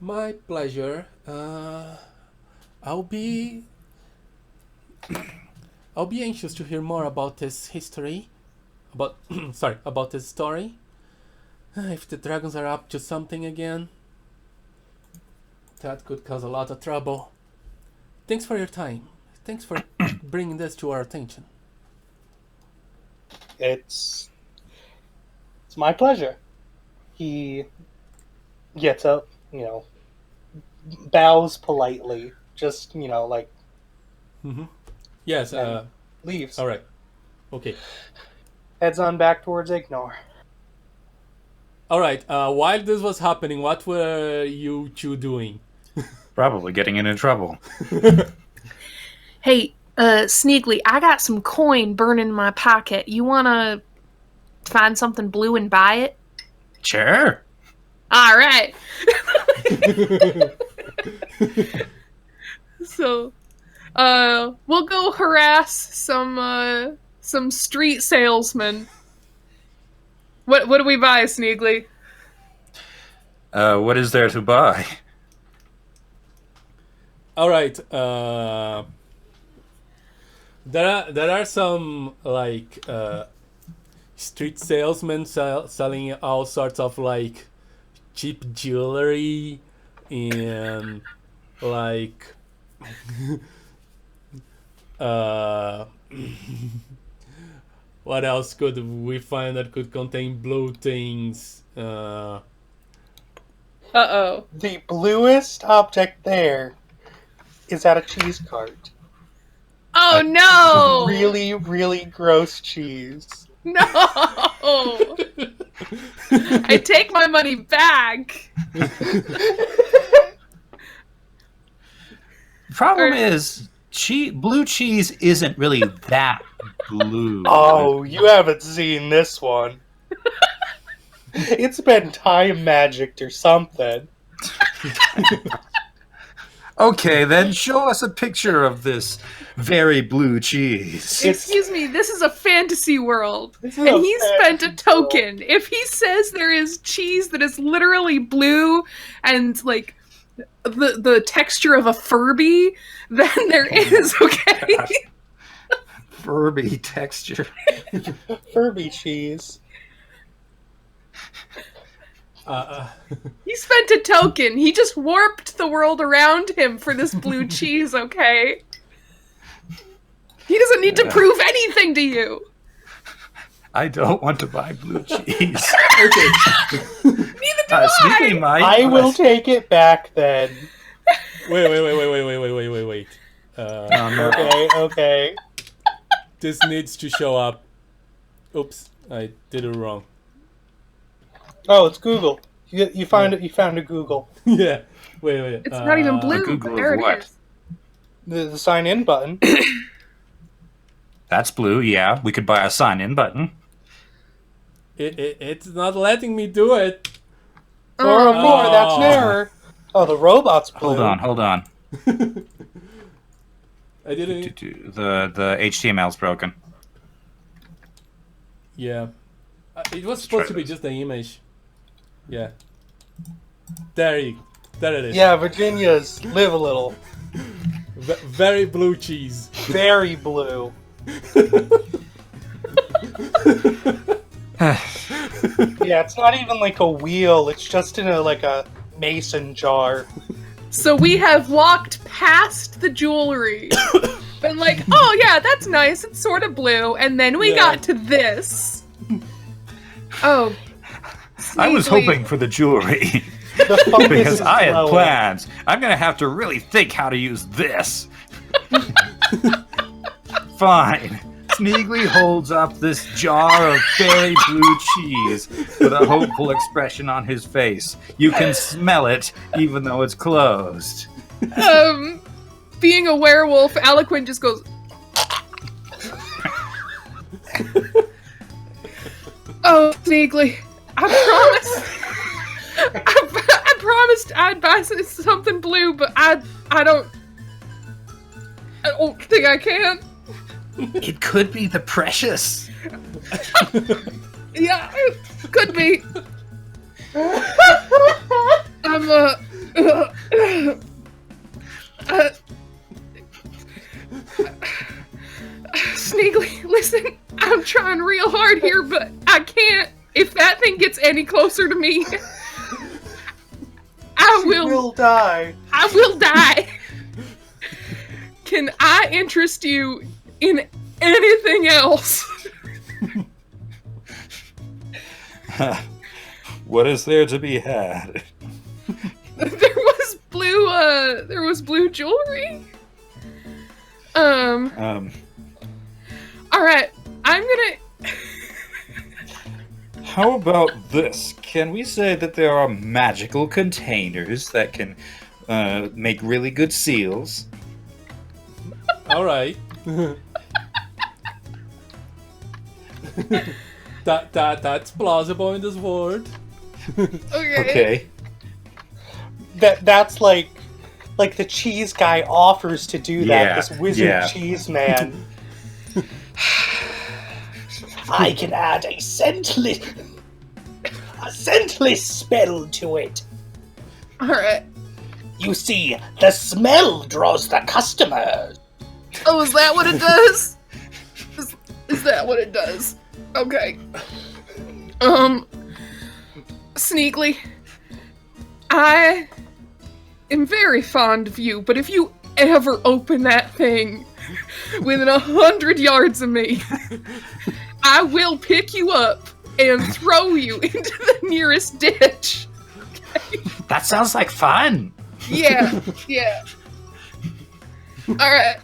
My pleasure. I'll be anxious to hear more about this history. About this story. If the dragons are up to something again, that could cause a lot of trouble. Thanks for your time. Thanks for bringing this to our attention. It's my pleasure. He gets up, bows politely, just, Mm-hmm. Yes, leaves. alright. Okay. Heads on back towards Ignore. Alright, while this was happening, what were you 2 doing? Probably getting into trouble. Hey, Sneegli, I got some coin burning in my pocket. You wanna find something blue and buy it? Sure. All right. So, we'll go harass some street salesmen. What do we buy, Sneegli? What is there to buy? Alright, there are some street salesmen selling all sorts of cheap jewelry and what else could we find that could contain blue things? Uh-oh. The bluest object there is at a cheese cart. Oh, no! Really, really gross cheese. No! I take my money back! The problem is, blue cheese isn't really that blue. Oh, you haven't seen this one. It's been time magicked or something. Okay, then show us a picture of this very blue cheese. Excuse me, this is a fantasy world. This is And a he spent a fantasy token. If he says there is cheese that is literally blue and like the texture of a Furby, then there is, okay? Furby texture. Furby cheese. He spent a token. He just warped the world around him for this blue cheese, okay? He doesn't need to prove anything to you. I don't want to buy blue cheese. Okay. Neither do Sneegli might. I will take it back then. Wait. Okay. This needs to show up. Oops, I did it wrong. Oh, it's Google. You found it. You found a Google. Yeah. Wait. It's not even blue. Google There of it what? is. The sign in button. That's blue, yeah. We could buy a sign-in button. It's not letting me do it. 404, that's an error. Oh, the robot's blue. Hold on. I didn't. The HTML's broken. Yeah. It was supposed to be just an image. Yeah. There it is. Yeah, Virginia's live a little. Very blue cheese. Very blue. Yeah, it's not even like a wheel. It's just in a mason jar. So we have walked past the jewelry. Been like, oh yeah, that's nice. It's sort of blue. And then we got to this. Oh. I was Sneegli. hoping for the jewelry. The focus Because is I had lower. plans. I'm gonna have to really think how to use this. Fine. Sneegli holds up this jar of very blue cheese with a hopeful expression on his face. You can smell it even though it's closed. Being a werewolf, Aloquin just goes. Oh, Sneegli, I promised I'd buy something blue, but I don't think I can. It could be the precious. Yeah, it could be. I'm Sneegli, listen, I'm trying real hard here, but I can't. If that thing gets any closer to me, I will die. I will die. Can I interest you in anything else? What is there to be had? There was blue jewelry. All right, I'm gonna. How about this? Can we say that there are magical containers that can make really good seals? All right. That's plausible in this world. Okay. That's like the cheese guy offers to do that. Yeah, This wizard yeah. cheese man. I can add a scentless spell to it. All right. You see, the smell draws the customers. Oh, is that what it does? Is that what it does? Okay. Sneegli, I am very fond of you, but if you ever open that thing within 100 yards of me, I will pick you up and throw you into the nearest ditch. Okay? That sounds like fun. Yeah. Alright.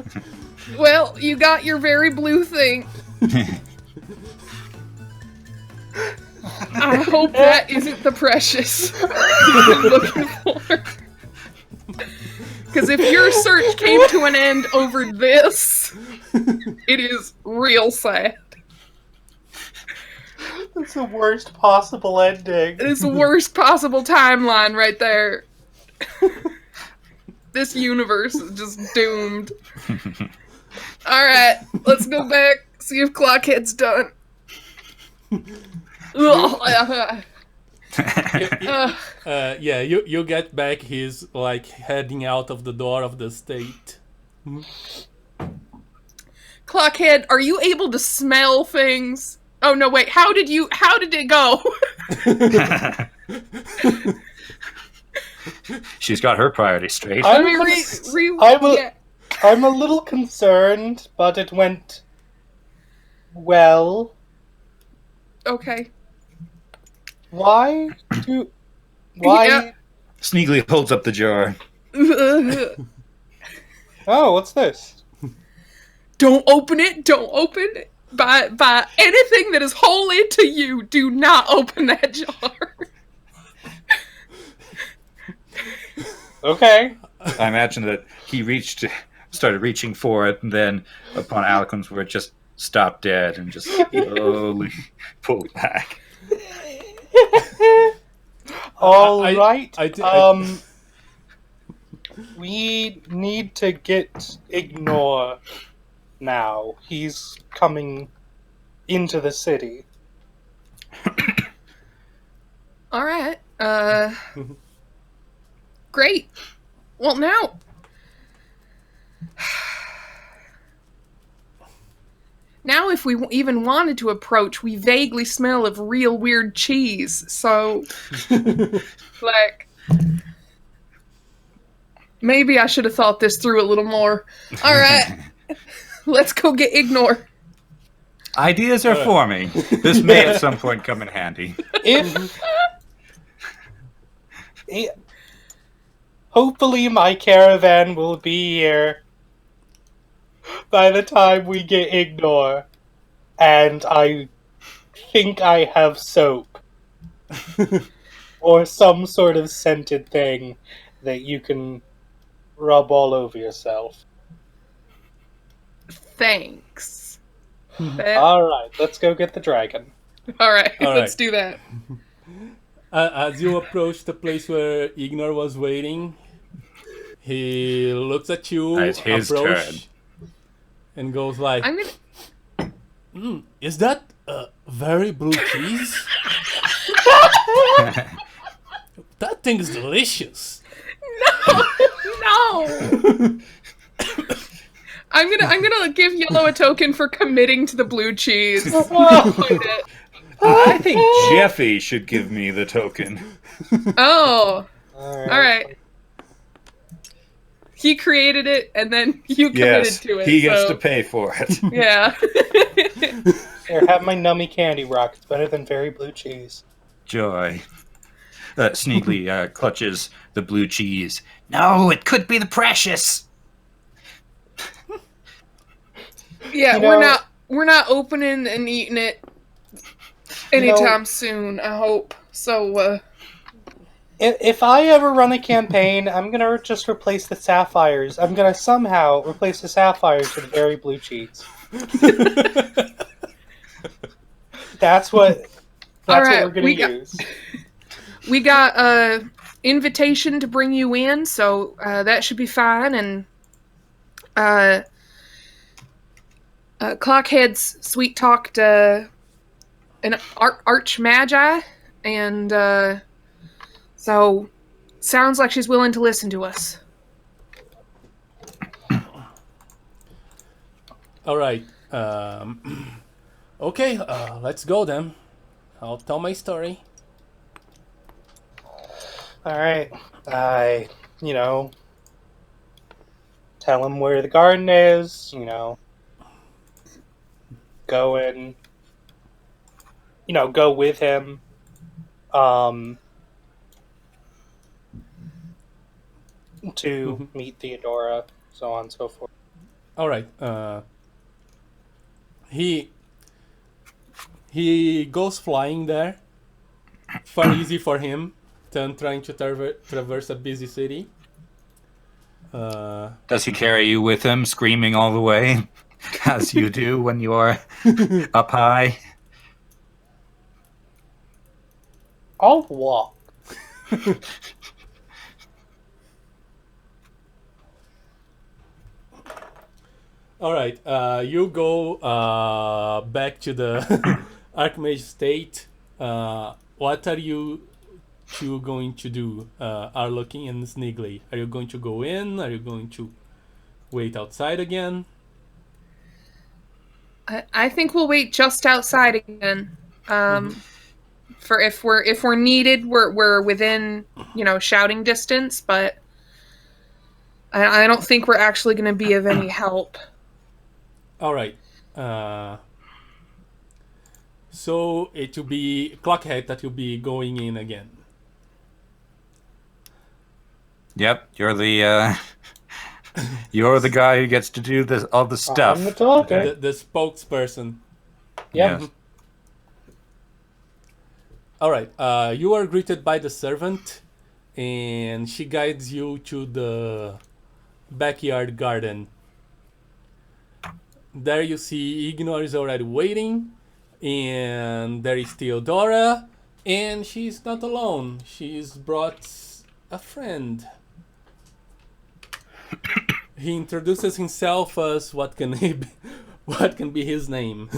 Well, you got your very blue thing. I hope that isn't the precious you're looking for. Because if your search came to an end over this, it is real sad. That's the worst possible ending. It is the worst possible timeline right there. This universe is just doomed. Alright, let's go back, see if Clockhead's done. Yeah, you get back. He's like heading out of the door of the state. Clockhead, are you able to smell things? Oh no, wait, how did it go? She's got her priorities straight. Let me I'm a little concerned, but it went well. Okay. Why? Yeah. Sneegli holds up the jar. Oh, what's this? Don't open it. Don't open it. By anything that is holy to you, do not open that jar. Okay. I imagine that he started reaching for it, and then upon Aloquin's word, just stopped dead and just slowly pulled back. All right. I We need to get Ignore now. He's coming into the city. All right. Great. Well, now. Now, if we even wanted to approach, we vaguely smell of real weird cheese. So, like, maybe I should have thought this through a little more. All right, let's go get Ignore. Ideas are forming. This may at some point come in handy. Hopefully my caravan will be here by the time we get Ignore. And I think I have soap. Or some sort of scented thing that you can rub all over yourself. Thanks. Alright, let's go get the dragon. All right, All let's right. do that. As you approach the place where Ignore was waiting, he looks at you, It's his approach, and goes like, I'm gonna. "Is that very blue cheese? That thing is delicious." No. I'm gonna give Yellow a token for committing to the blue cheese. I think Jeffy should give me the token. Oh, Alright. all right. He created it, and then you committed Yes, to it. he gets so- to pay for it. Yeah. Here, have my nummy candy rock. It's better than very blue cheese. Joy. Sneegli clutches the blue cheese. No, it could be the precious. Yeah, You know- we're not opening and eating it anytime soon. I hope so. If I ever run a campaign, I'm gonna just replace the sapphires. I'm gonna somehow replace the sapphires with very blue cheese. That's what Alright, we're gonna use. We got a invitation to bring you in, so that should be fine. And Clockhead's sweet talked an arch magi, and so sounds like she's willing to listen to us. All right. Okay, let's go then. I'll tell my story. Alright. Tell him where the garden is, go in, go with him. To meet Theodora, so on and so forth. All right. He goes flying there. Far easy for him than trying to traverse a busy city. Does he carry you with him, screaming all the way, as you do when you are up high? I'll walk. All right. You go back to the Archmage state. What are you two going to do? Aloquin and Sneegli. Are you going to go in? Are you going to wait outside again? I think we'll wait just outside again. For if we're needed, we're within shouting distance, but I don't think we're actually going to be of any help. All right. So it will be Clockhead that will be going in again. Yep, you're the you're the guy who gets to do all the stuff. I'm the talker. The spokesperson. Yeah. Yes. All right. You are greeted by the servant, and she guides you to the backyard garden. There you see Ignore is already waiting, and there is Theodora, and she's not alone. She's brought a friend. He introduces himself as what can be his name.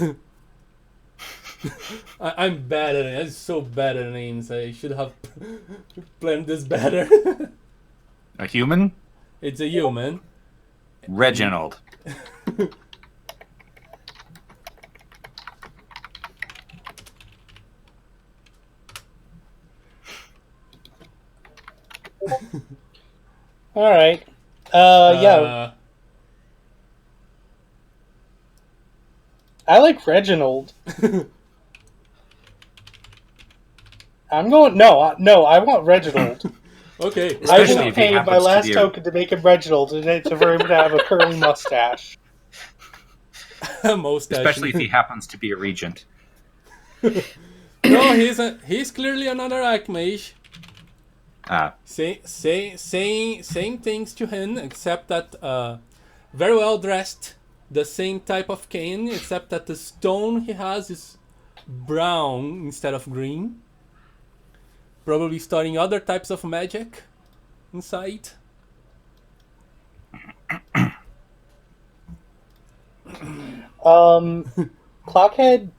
I'm bad at it. I'm so bad at names. I should have planned this better. A human? It's a human. Reginald. All right. Yeah. I like Reginald. I'm going. No, I want Reginald. Okay. I Especially will if he pay my happens to last be a- token to make him Reginald, and it's for him to have a curly mustache. Most Especially if he happens to be a regent. No, he's clearly another Archmage. Ah, Same things to him, except that very well dressed, the same type of cane, except that the stone he has is brown instead of green. Probably storing other types of magic inside. Clockhead.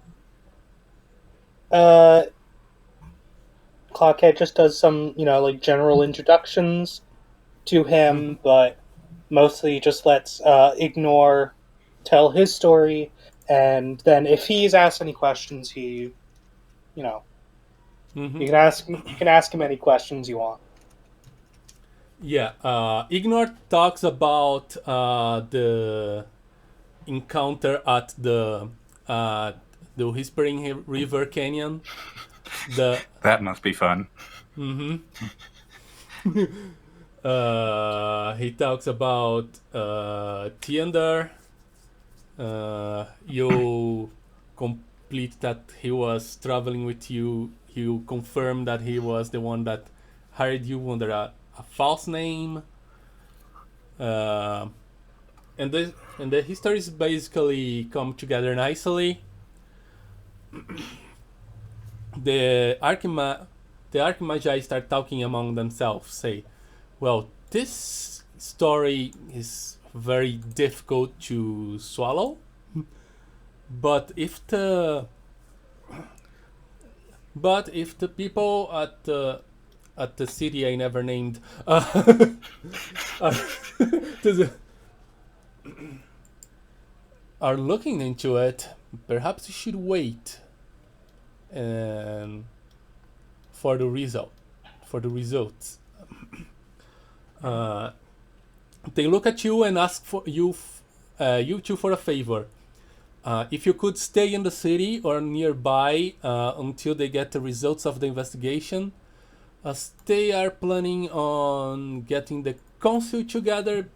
Clockhead just does some, like general introductions to him, but mostly just lets Ignore tell his story, and then if he's asked any questions, he, Mm-hmm. you can ask him any questions you want. Yeah, Ignore talks about the encounter at the Whispering River Canyon. that must be fun. He talks about Tiander. You complete that he was traveling with you. You confirm that he was the one that hired you under a false name. And the histories basically come together nicely. The Archimagi start talking among themselves, say, well, this story is very difficult to swallow, but if the people at the city I never named are looking into it, perhaps you should wait for the results. They look at you and ask for you two for a favor. If you could stay in the city or nearby until they get the results of the investigation, as they are planning on getting the council together,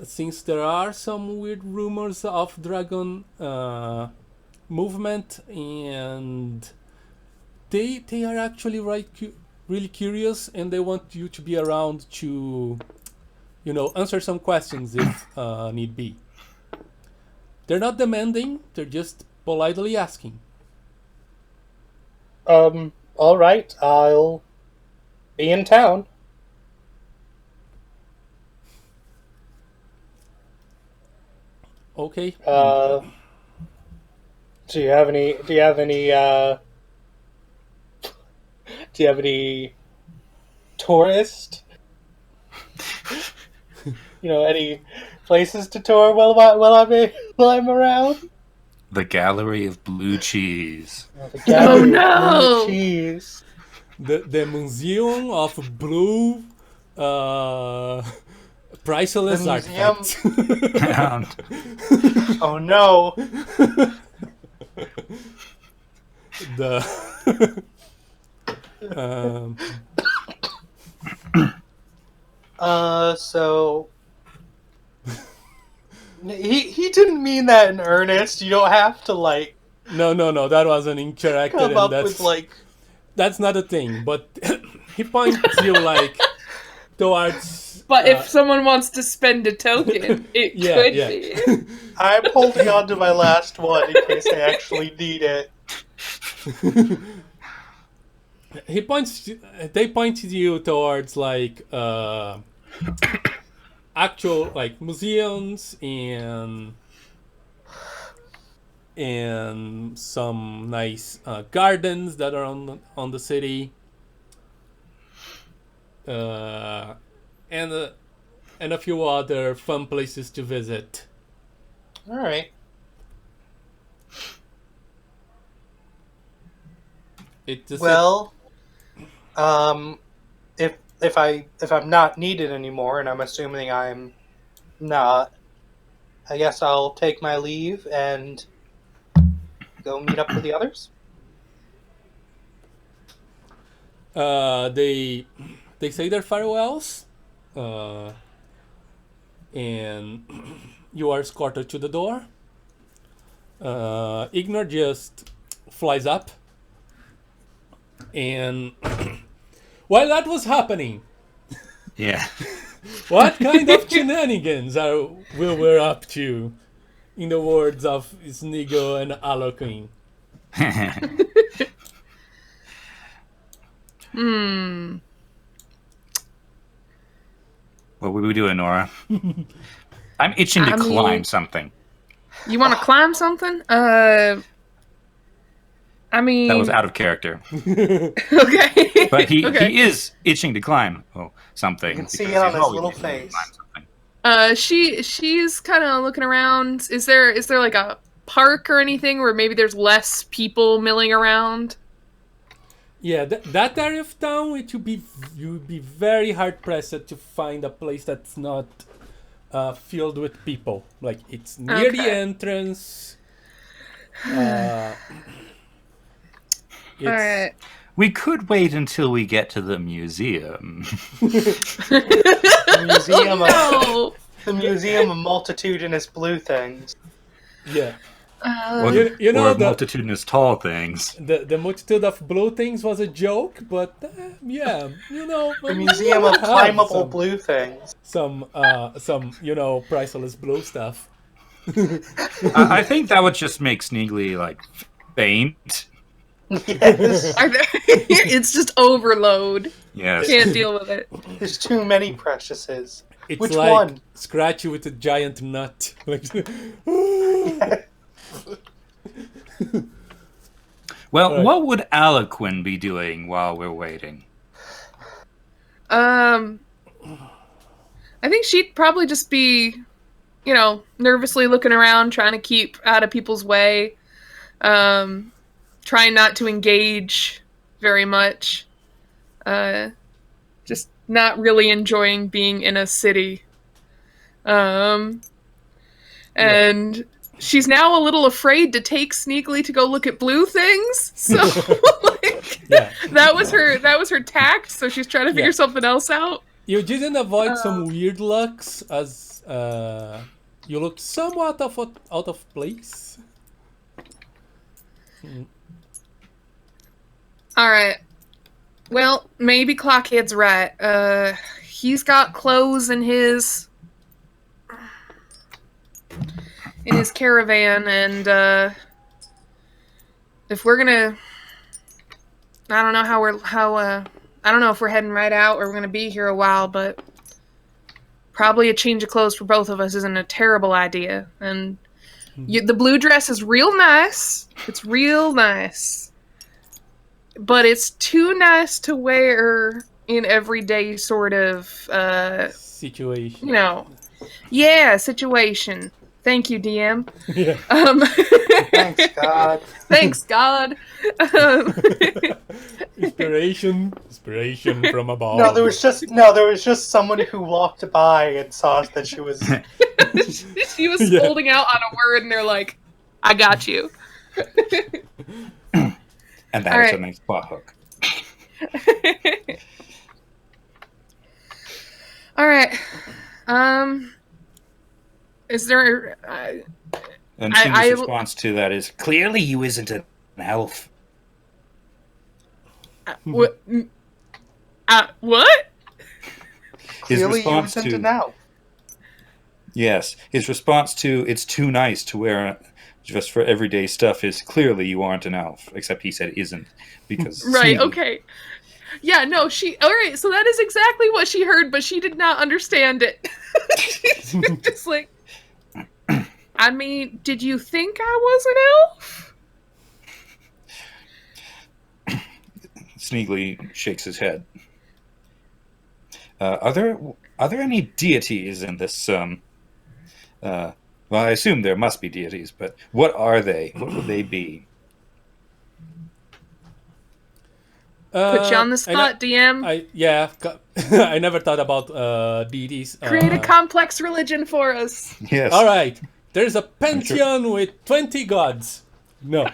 since there are some weird rumors of dragon movement, and they are actually really curious, and they want you to be around to answer some questions if need be. They're not demanding, they're just politely asking. All right, I'll be in town. Okay. Do you have any? Do you have any tourist? Any places to tour while I'm around? The Gallery of Blue Cheese. The Gallery of no! Blue Cheese. The Museum of Blue Priceless The museum- Artifacts. Oh no! The um, So he didn't mean that in earnest. You don't have to no, that was an interactive, come and up that's with that's not a thing. But he points you towards. But if someone wants to spend a token, it could be. I'm holding on to my last one in case I actually need it. They point you towards actual museums and some nice gardens that are on the city, and a few other fun places to visit. All right. If I'm not needed anymore, and I'm assuming I'm not, I guess I'll take my leave and go meet up with the others. They say their farewells, and you are escorted to the door. Ignor just flies up, and while that was happening, Yeah. what kind of shenanigans we're up to, in the words of Sneegli and Aloquin? What would we do, Nora? I'm itching to climb something. You want to climb something? I mean... That was out of character. Okay. But he Okay. is itching to climb something. You can see because it on he's his always little itching to face. climb something. She's kind of looking around. Is there like a park or anything where maybe there's less people milling around? Yeah, that area of town, you would be very hard pressed to find a place that's not filled with people. Like, it's near the entrance. All right. We could wait until we get to the museum. The museum No. the museum of multitudinous blue things. Yeah. Or, You know or the- multitudinous tall things. The multitude of blue things was a joke, but yeah, The museum of climbable blue things. some priceless blue stuff. I think that would just make Sneegli faint. Yes. It's just overload. Yes. Can't deal with it. There's too many preciouses. It's Which like one? Scratchy with a giant nut. Well, Right. what would Aloquin be doing while we're waiting? I think she'd probably just be, nervously looking around, trying to keep out of people's way. Trying not to engage very much. Just not really enjoying being in a city. And she's now a little afraid to take Sneegli to go look at blue things. So Yeah. that was her tact, so she's trying to figure something else out. You didn't avoid some weird looks, as you look somewhat out of place. Alright. Well, maybe Clockhead's right. He's got clothes in his caravan, and if we're gonna, I don't know I don't know if we're heading right out or we're gonna be here a while, but probably a change of clothes for both of us isn't a terrible idea. And The blue dress is real nice. It's real nice. But it's too nice to wear in everyday sort of, Situation. Yeah, situation. Thank you, DM. Yeah. Thanks, God. Thanks, God. Inspiration from above. No, there was just someone who walked by and saw that she was. She was holding out on a word, and they're like, "I got you." And that All was right. a nice plot hook. All right. Is there? And I- Sneegly's I- response to that is, clearly you isn't an elf. What? What? His Clearly, you response isn't to an elf. Yes, his response to it's too nice to wear just for everyday stuff is clearly you aren't an elf. Except he said isn't because Right. Sneegly- Okay. Yeah. No. All right. So that is exactly what she heard, but she did not understand it. She's just like, I mean, did you think I was an elf? Sneegly shakes his head. Are there any deities in this? Well, I assume there must be deities, but what are they? What would they be? Put you on the spot, DM. I never thought about deities. Create a complex religion for us. Yes. All right, there's a pantheon with 20 gods. No.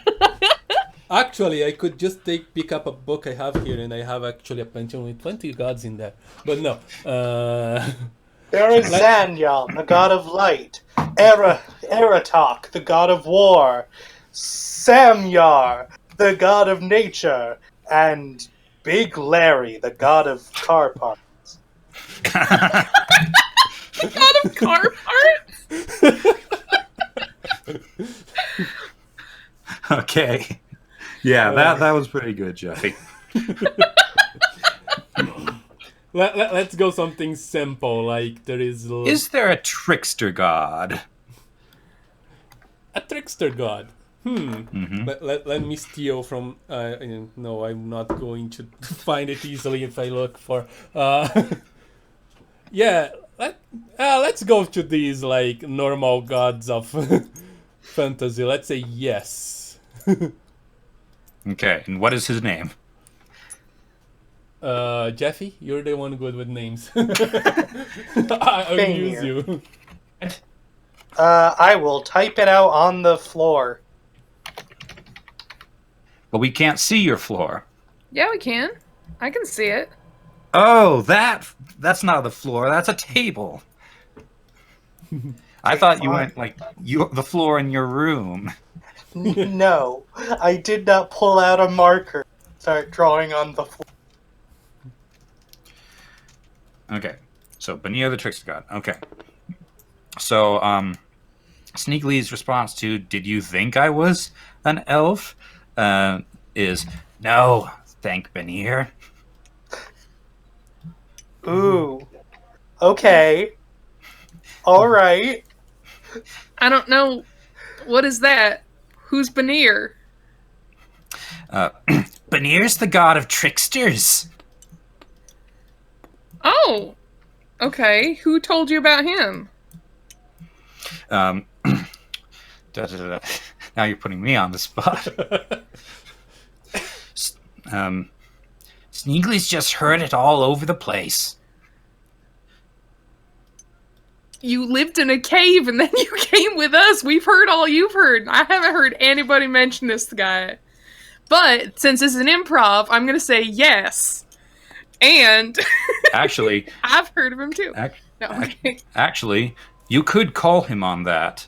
Actually, I could just pick up a book I have here, and I have actually a pantheon with 20 gods in there. But no. There is Zanyal, the god of light. Eratok, the god of war. Samyar, the god of nature. And Big Larry, the god of car parts. God of car parts. Okay. Yeah, that was pretty good, Jeffy. Let's go something simple, like there is Is there a trickster god? a trickster god. Mm-hmm. Let me steal from. No, I'm not going to find it easily if I look for. Yeah, let's go to these like normal gods of fantasy. Let's say yes. Okay, and what is his name? Jeffy, you're the one good with names. I'll use you. I will type it out on the floor. Well, we can't see your floor. Yeah, we can. I can see it. Oh, that's not the floor. That's a table. I thought you meant like the floor in your room. No, I did not pull out a marker and start drawing on the floor. Okay, so Benir the trickster god. Okay, so Sneegly's response to "Did you think I was an elf?" Is no, thank Benir. Ooh. Okay. All right. I don't know. What is that? Who's Benir? Benir's the god of tricksters. Oh. Okay. Who told you about him? Now you're putting me on the spot. Sneegly's just heard it all over the place. You lived in a cave and then you came with us. We've heard all you've heard. I haven't heard anybody mention this guy. But since this is an improv, I'm going to say yes. And Actually, I've heard of him too. No, okay. actually, you could call him on that.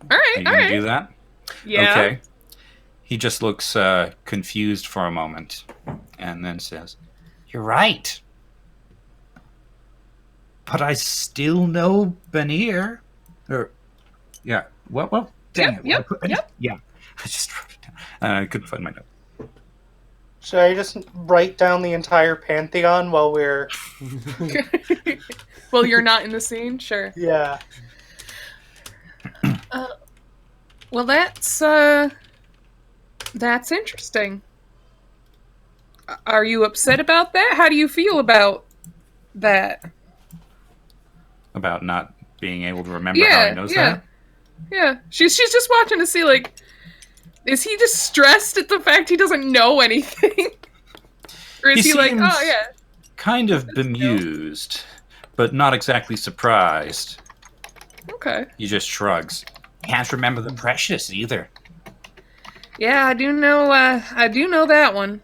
All right, Are you all gonna right. do that? Yeah. Okay. He just looks confused for a moment, and then says, "You're right, but I still know Benir." Or, yeah. Well, dang it. Yep. Yeah. I just wrote it down. I couldn't find my note. Should I just write down the entire pantheon while we're... Well, you're not in the scene? Sure. Yeah. Well, that's interesting. Are you upset about that? How do you feel about that? About not being able to remember how he knows that? Yeah. She's just watching to see, like, is he just stressed at the fact he doesn't know anything? Or is he like, seems oh yeah. kind of bemused, but not exactly surprised. Okay. He just shrugs. Can't remember the precious either. Yeah, I do know that one.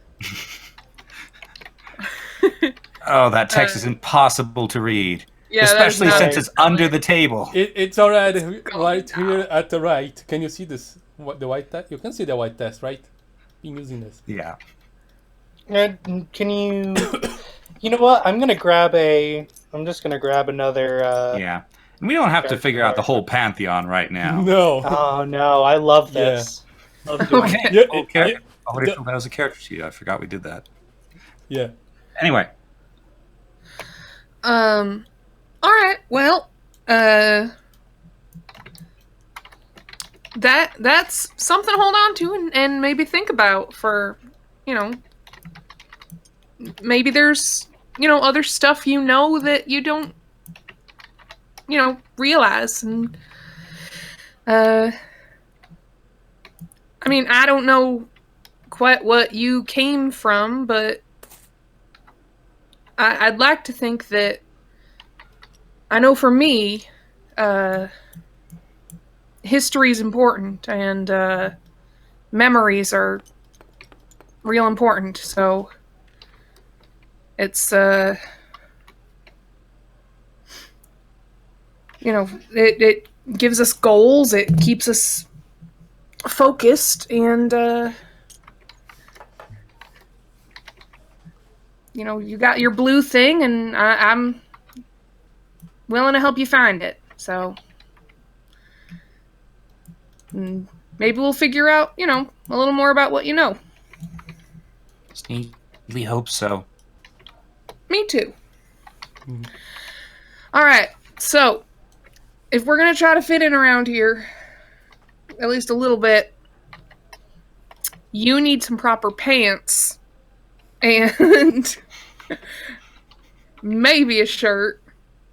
Oh, that text is impossible to read. Yeah, especially that is since it's under the table. It's already right here at the right. Can you see this? The white test? You can see the white test, right? Been using this. Yeah. Can you... You know what? I'm just gonna grab another... Yeah. And we don't have to figure out the whole pantheon right now. No. Oh, no. I love this. Love doing it. Yeah, Okay. That was a character sheet. I forgot we did that. Yeah. Anyway. All right. Well, that's something to hold on to and maybe think about for, maybe there's, other stuff that you don't, realize. And, I mean, I don't know quite what you came from, but I'd like to think that, I know for me, history is important, and memories are real important, so it's, it gives us goals, it keeps us focused, and, you got your blue thing, and I'm willing to help you find it. So maybe we'll figure out, a little more about what you know. Sneegli hope so. Me too. All right. So if we're going to try to fit in around here, at least a little bit, you need some proper pants and maybe a shirt.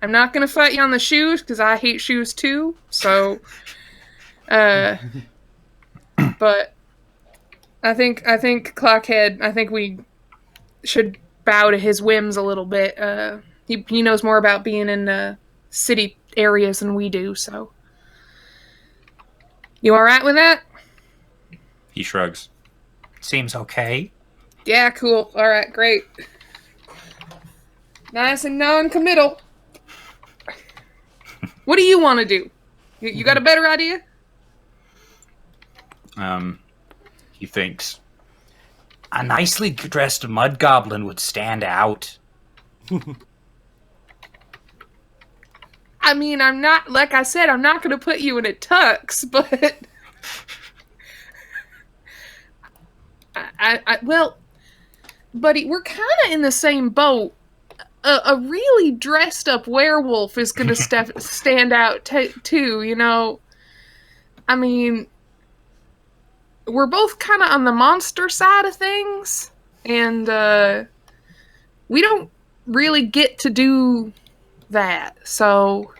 I'm not going to fight you on the shoes because I hate shoes too. So, but I think Clockhead, I think we should bow to his whims a little bit. He knows more about being in city areas than we do. So, you all right with that? He shrugs. Seems okay. Yeah, cool. All right, great. Nice and non-committal. What do you want to do? You got a better idea? He thinks. A nicely dressed mud goblin would stand out. I mean, I'm not, like I said, I'm not going to put you in a tux, but... well, buddy, we're kind of in the same boat. A really dressed up werewolf is going to stand out too, I mean, we're both kind of on the monster side of things, and we don't really get to do that, so...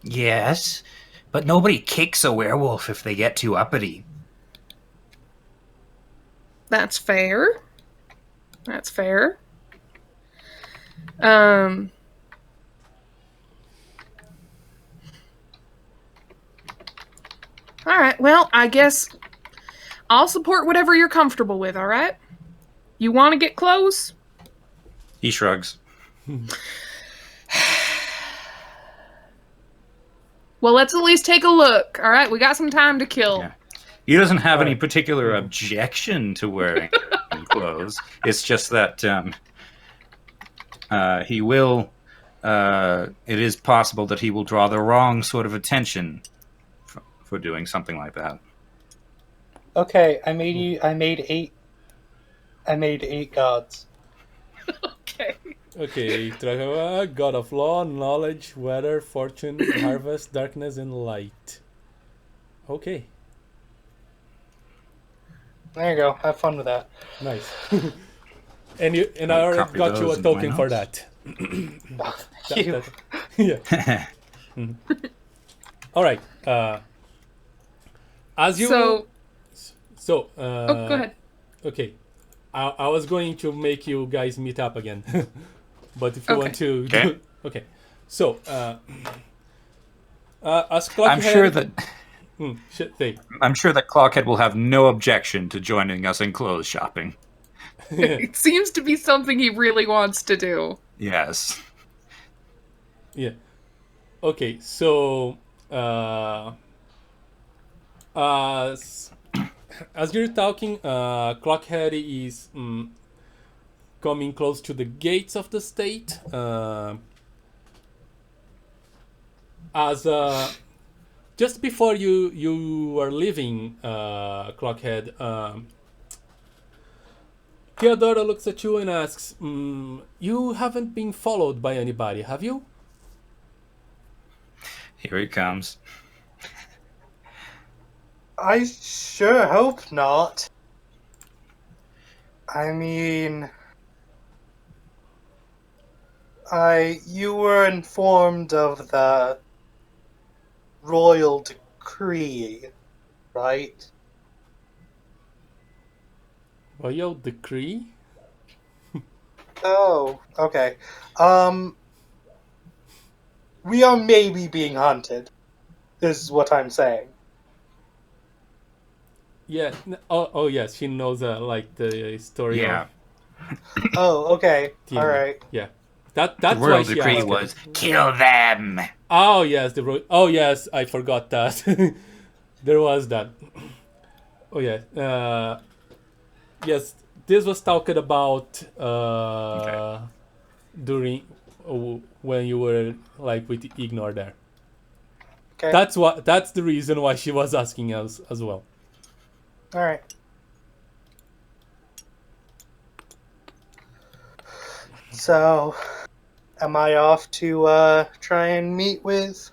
Yes, but nobody kicks a werewolf if they get too uppity. That's fair. That's fair. All right, well, I guess I'll support whatever you're comfortable with, all right? You want to get clothes? He shrugs. Well, let's at least take a look, all right? We got some time to kill. Yeah. He doesn't have any particular objection to wearing clothes. It's just that he will... it is possible that he will draw the wrong sort of attention for doing something like that. Okay, I made 8 gods. Okay. Okay, Trahova, God of Law, Knowledge, Weather, Fortune, Harvest, Darkness, and Light. Okay, There you go. Have fun with that. nice. And I I'll already copy got you a those into my token for notes. that. Thank you. Yeah. All right. As you So, go go ahead. Okay, I was going to make you guys meet up again, but if you want to, Okay. okay. So, as Clockhead, I'm sure that say. I'm sure that Clockhead will have no objection to joining us in clothes shopping. It seems to be something he really wants to do. Yes. Yeah. Okay, so as you're talking, Clockhead is coming close to the gates of the state. As just before you are leaving, Clockhead, Theodora looks at you and asks, "You haven't been followed by anybody, have you?" Here he comes. I sure hope not. I mean, you were informed of the royal decree, right? Royal decree? Oh, okay. We are maybe being hunted. Is what I'm saying. Yeah. Oh yes, she knows like the story Yeah. of Oh, okay. Team. All right. Yeah. The That's why royal she decree asked was it. kill them. Oh yes, oh yes, I forgot that. There was that. Oh yeah. Yes, this was talked about during when you were like with Ignore there. Okay. That's the reason why she was asking us as well. All right. So, am I off to try and meet with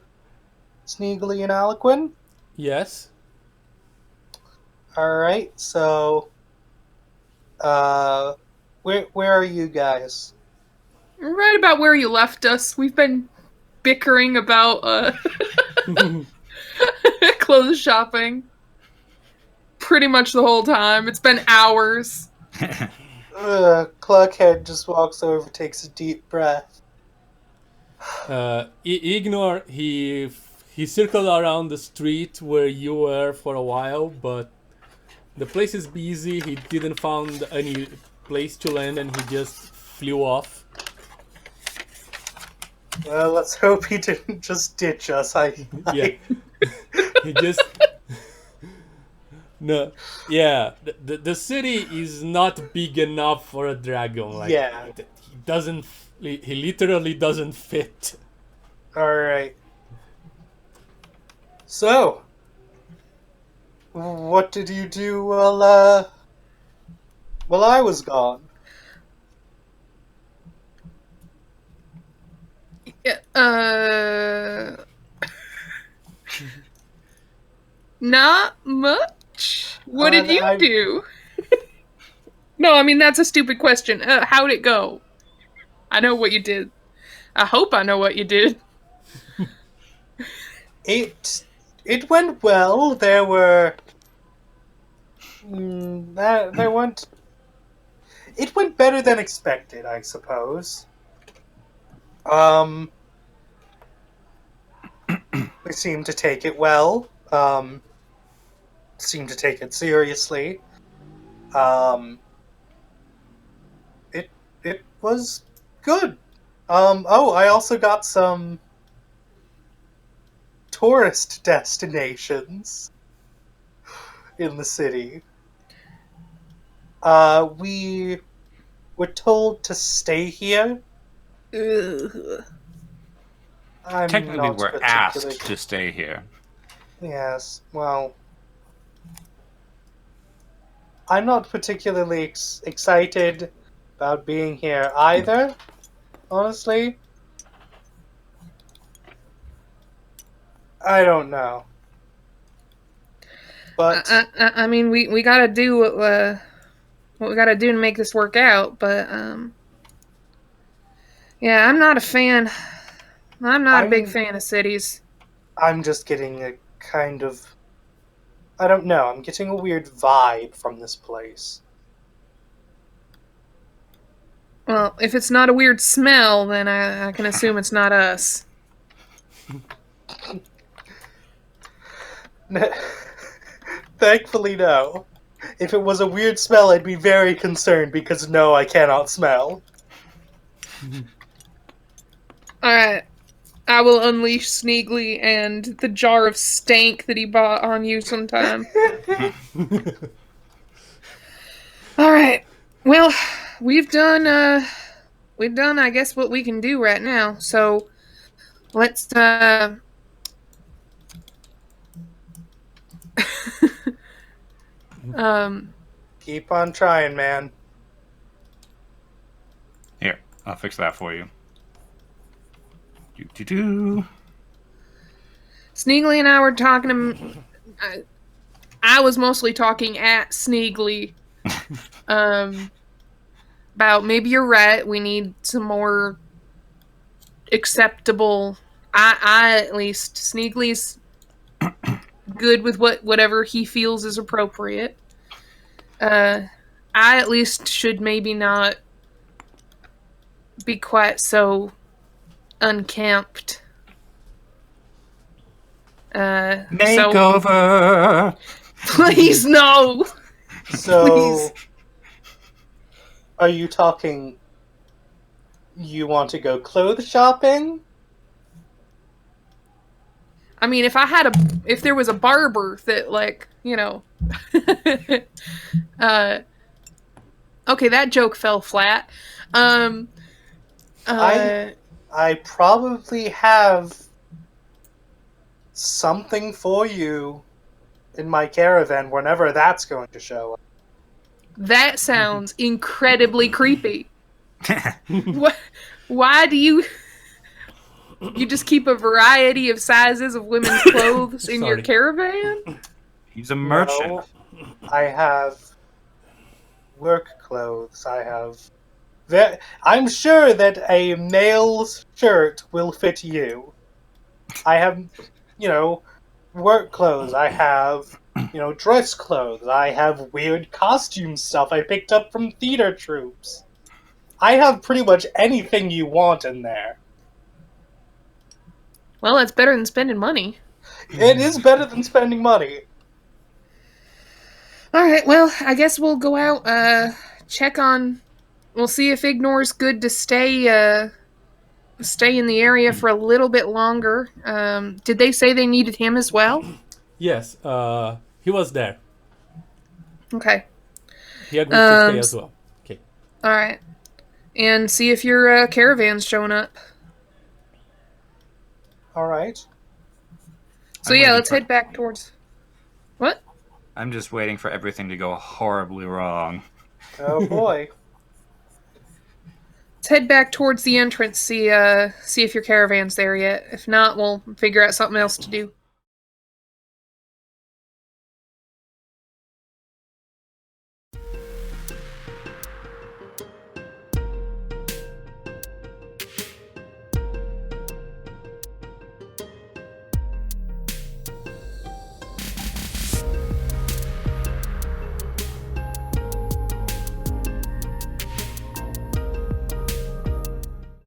Sneegli and Aloquin? Yes. All right. So, where are you guys? Right about where you left us. We've been bickering about clothes shopping pretty much the whole time. It's been hours. Clockhead just walks over, takes a deep breath. Ignore he circled around the street where you were for a while, but the place is busy. He didn't found any place to land, and he just flew off. Well, let's hope he didn't just ditch us. Yeah, he just no. Yeah, the city is not big enough for a dragon. Like, Yeah. he doesn't. He literally doesn't fit. All right. So, what did you do while I was gone? Not much. What did you I- do? No, I mean, that's a stupid question. How'd it go? I know what you did. I hope I know what you did. It went well. There were there weren't. It went better than expected, I suppose. We seemed to take it well. Seemed to take it seriously. It was good. Oh, I also got some tourist destinations in the city. We were told to stay here. Ugh. I'm Technically, not we're particularly- asked to stay here. Yes, well, I'm not particularly excited about being here either. honestly. I don't know. But I mean, we gotta do what we gotta do to make this work out, but yeah, I'm not a fan. I'm not a big fan of cities. I'm just getting a kind of... I don't know. I'm getting a weird vibe from this place. Well, if it's not a weird smell, then I can assume it's not us. Thankfully, no. If it was a weird smell, I'd be very concerned because no, I cannot smell. Alright. I will unleash Sneegli and the jar of stank that he bought on you sometime. Alright. Well, we've done, I guess, what we can do right now. So, let's, Keep on trying, man. Here, I'll fix that for you. Do. Sneegli and I were talking I was mostly talking at Sneegli. About maybe you're right, we need some more acceptable... I at least, Sneegli's good with whatever he feels is appropriate. I at least should maybe not be quite so unkempt. Makeover! Please, no! So, Please. Are you talking... You want to go clothes shopping? I mean, if there was a barber that, like, you know... okay, that joke fell flat. I probably have something for you in my caravan whenever that's going to show up. That sounds incredibly creepy. Why do you just keep a variety of sizes of women's clothes in your caravan? He's a merchant. No, I have work clothes. I have... I'm sure that a male's shirt will fit you. I have, work clothes. I have, dress clothes. I have weird costume stuff I picked up from theater troops. I have pretty much anything you want in there. Well, that's better than spending money. It is better than spending money. Alright, well, I guess we'll go out, check on... We'll see if Ignor's good to stay in the area for a little bit longer. Did they say they needed him as well? Yes, he was there. Okay. He agreed to stay as well. Okay. Alright. And see if your caravan's showing up. Alright. So yeah, let's head back towards... What? I'm just waiting for everything to go horribly wrong. Oh boy. Let's head back towards the entrance, see if your caravan's there yet. If not, we'll figure out something else to do.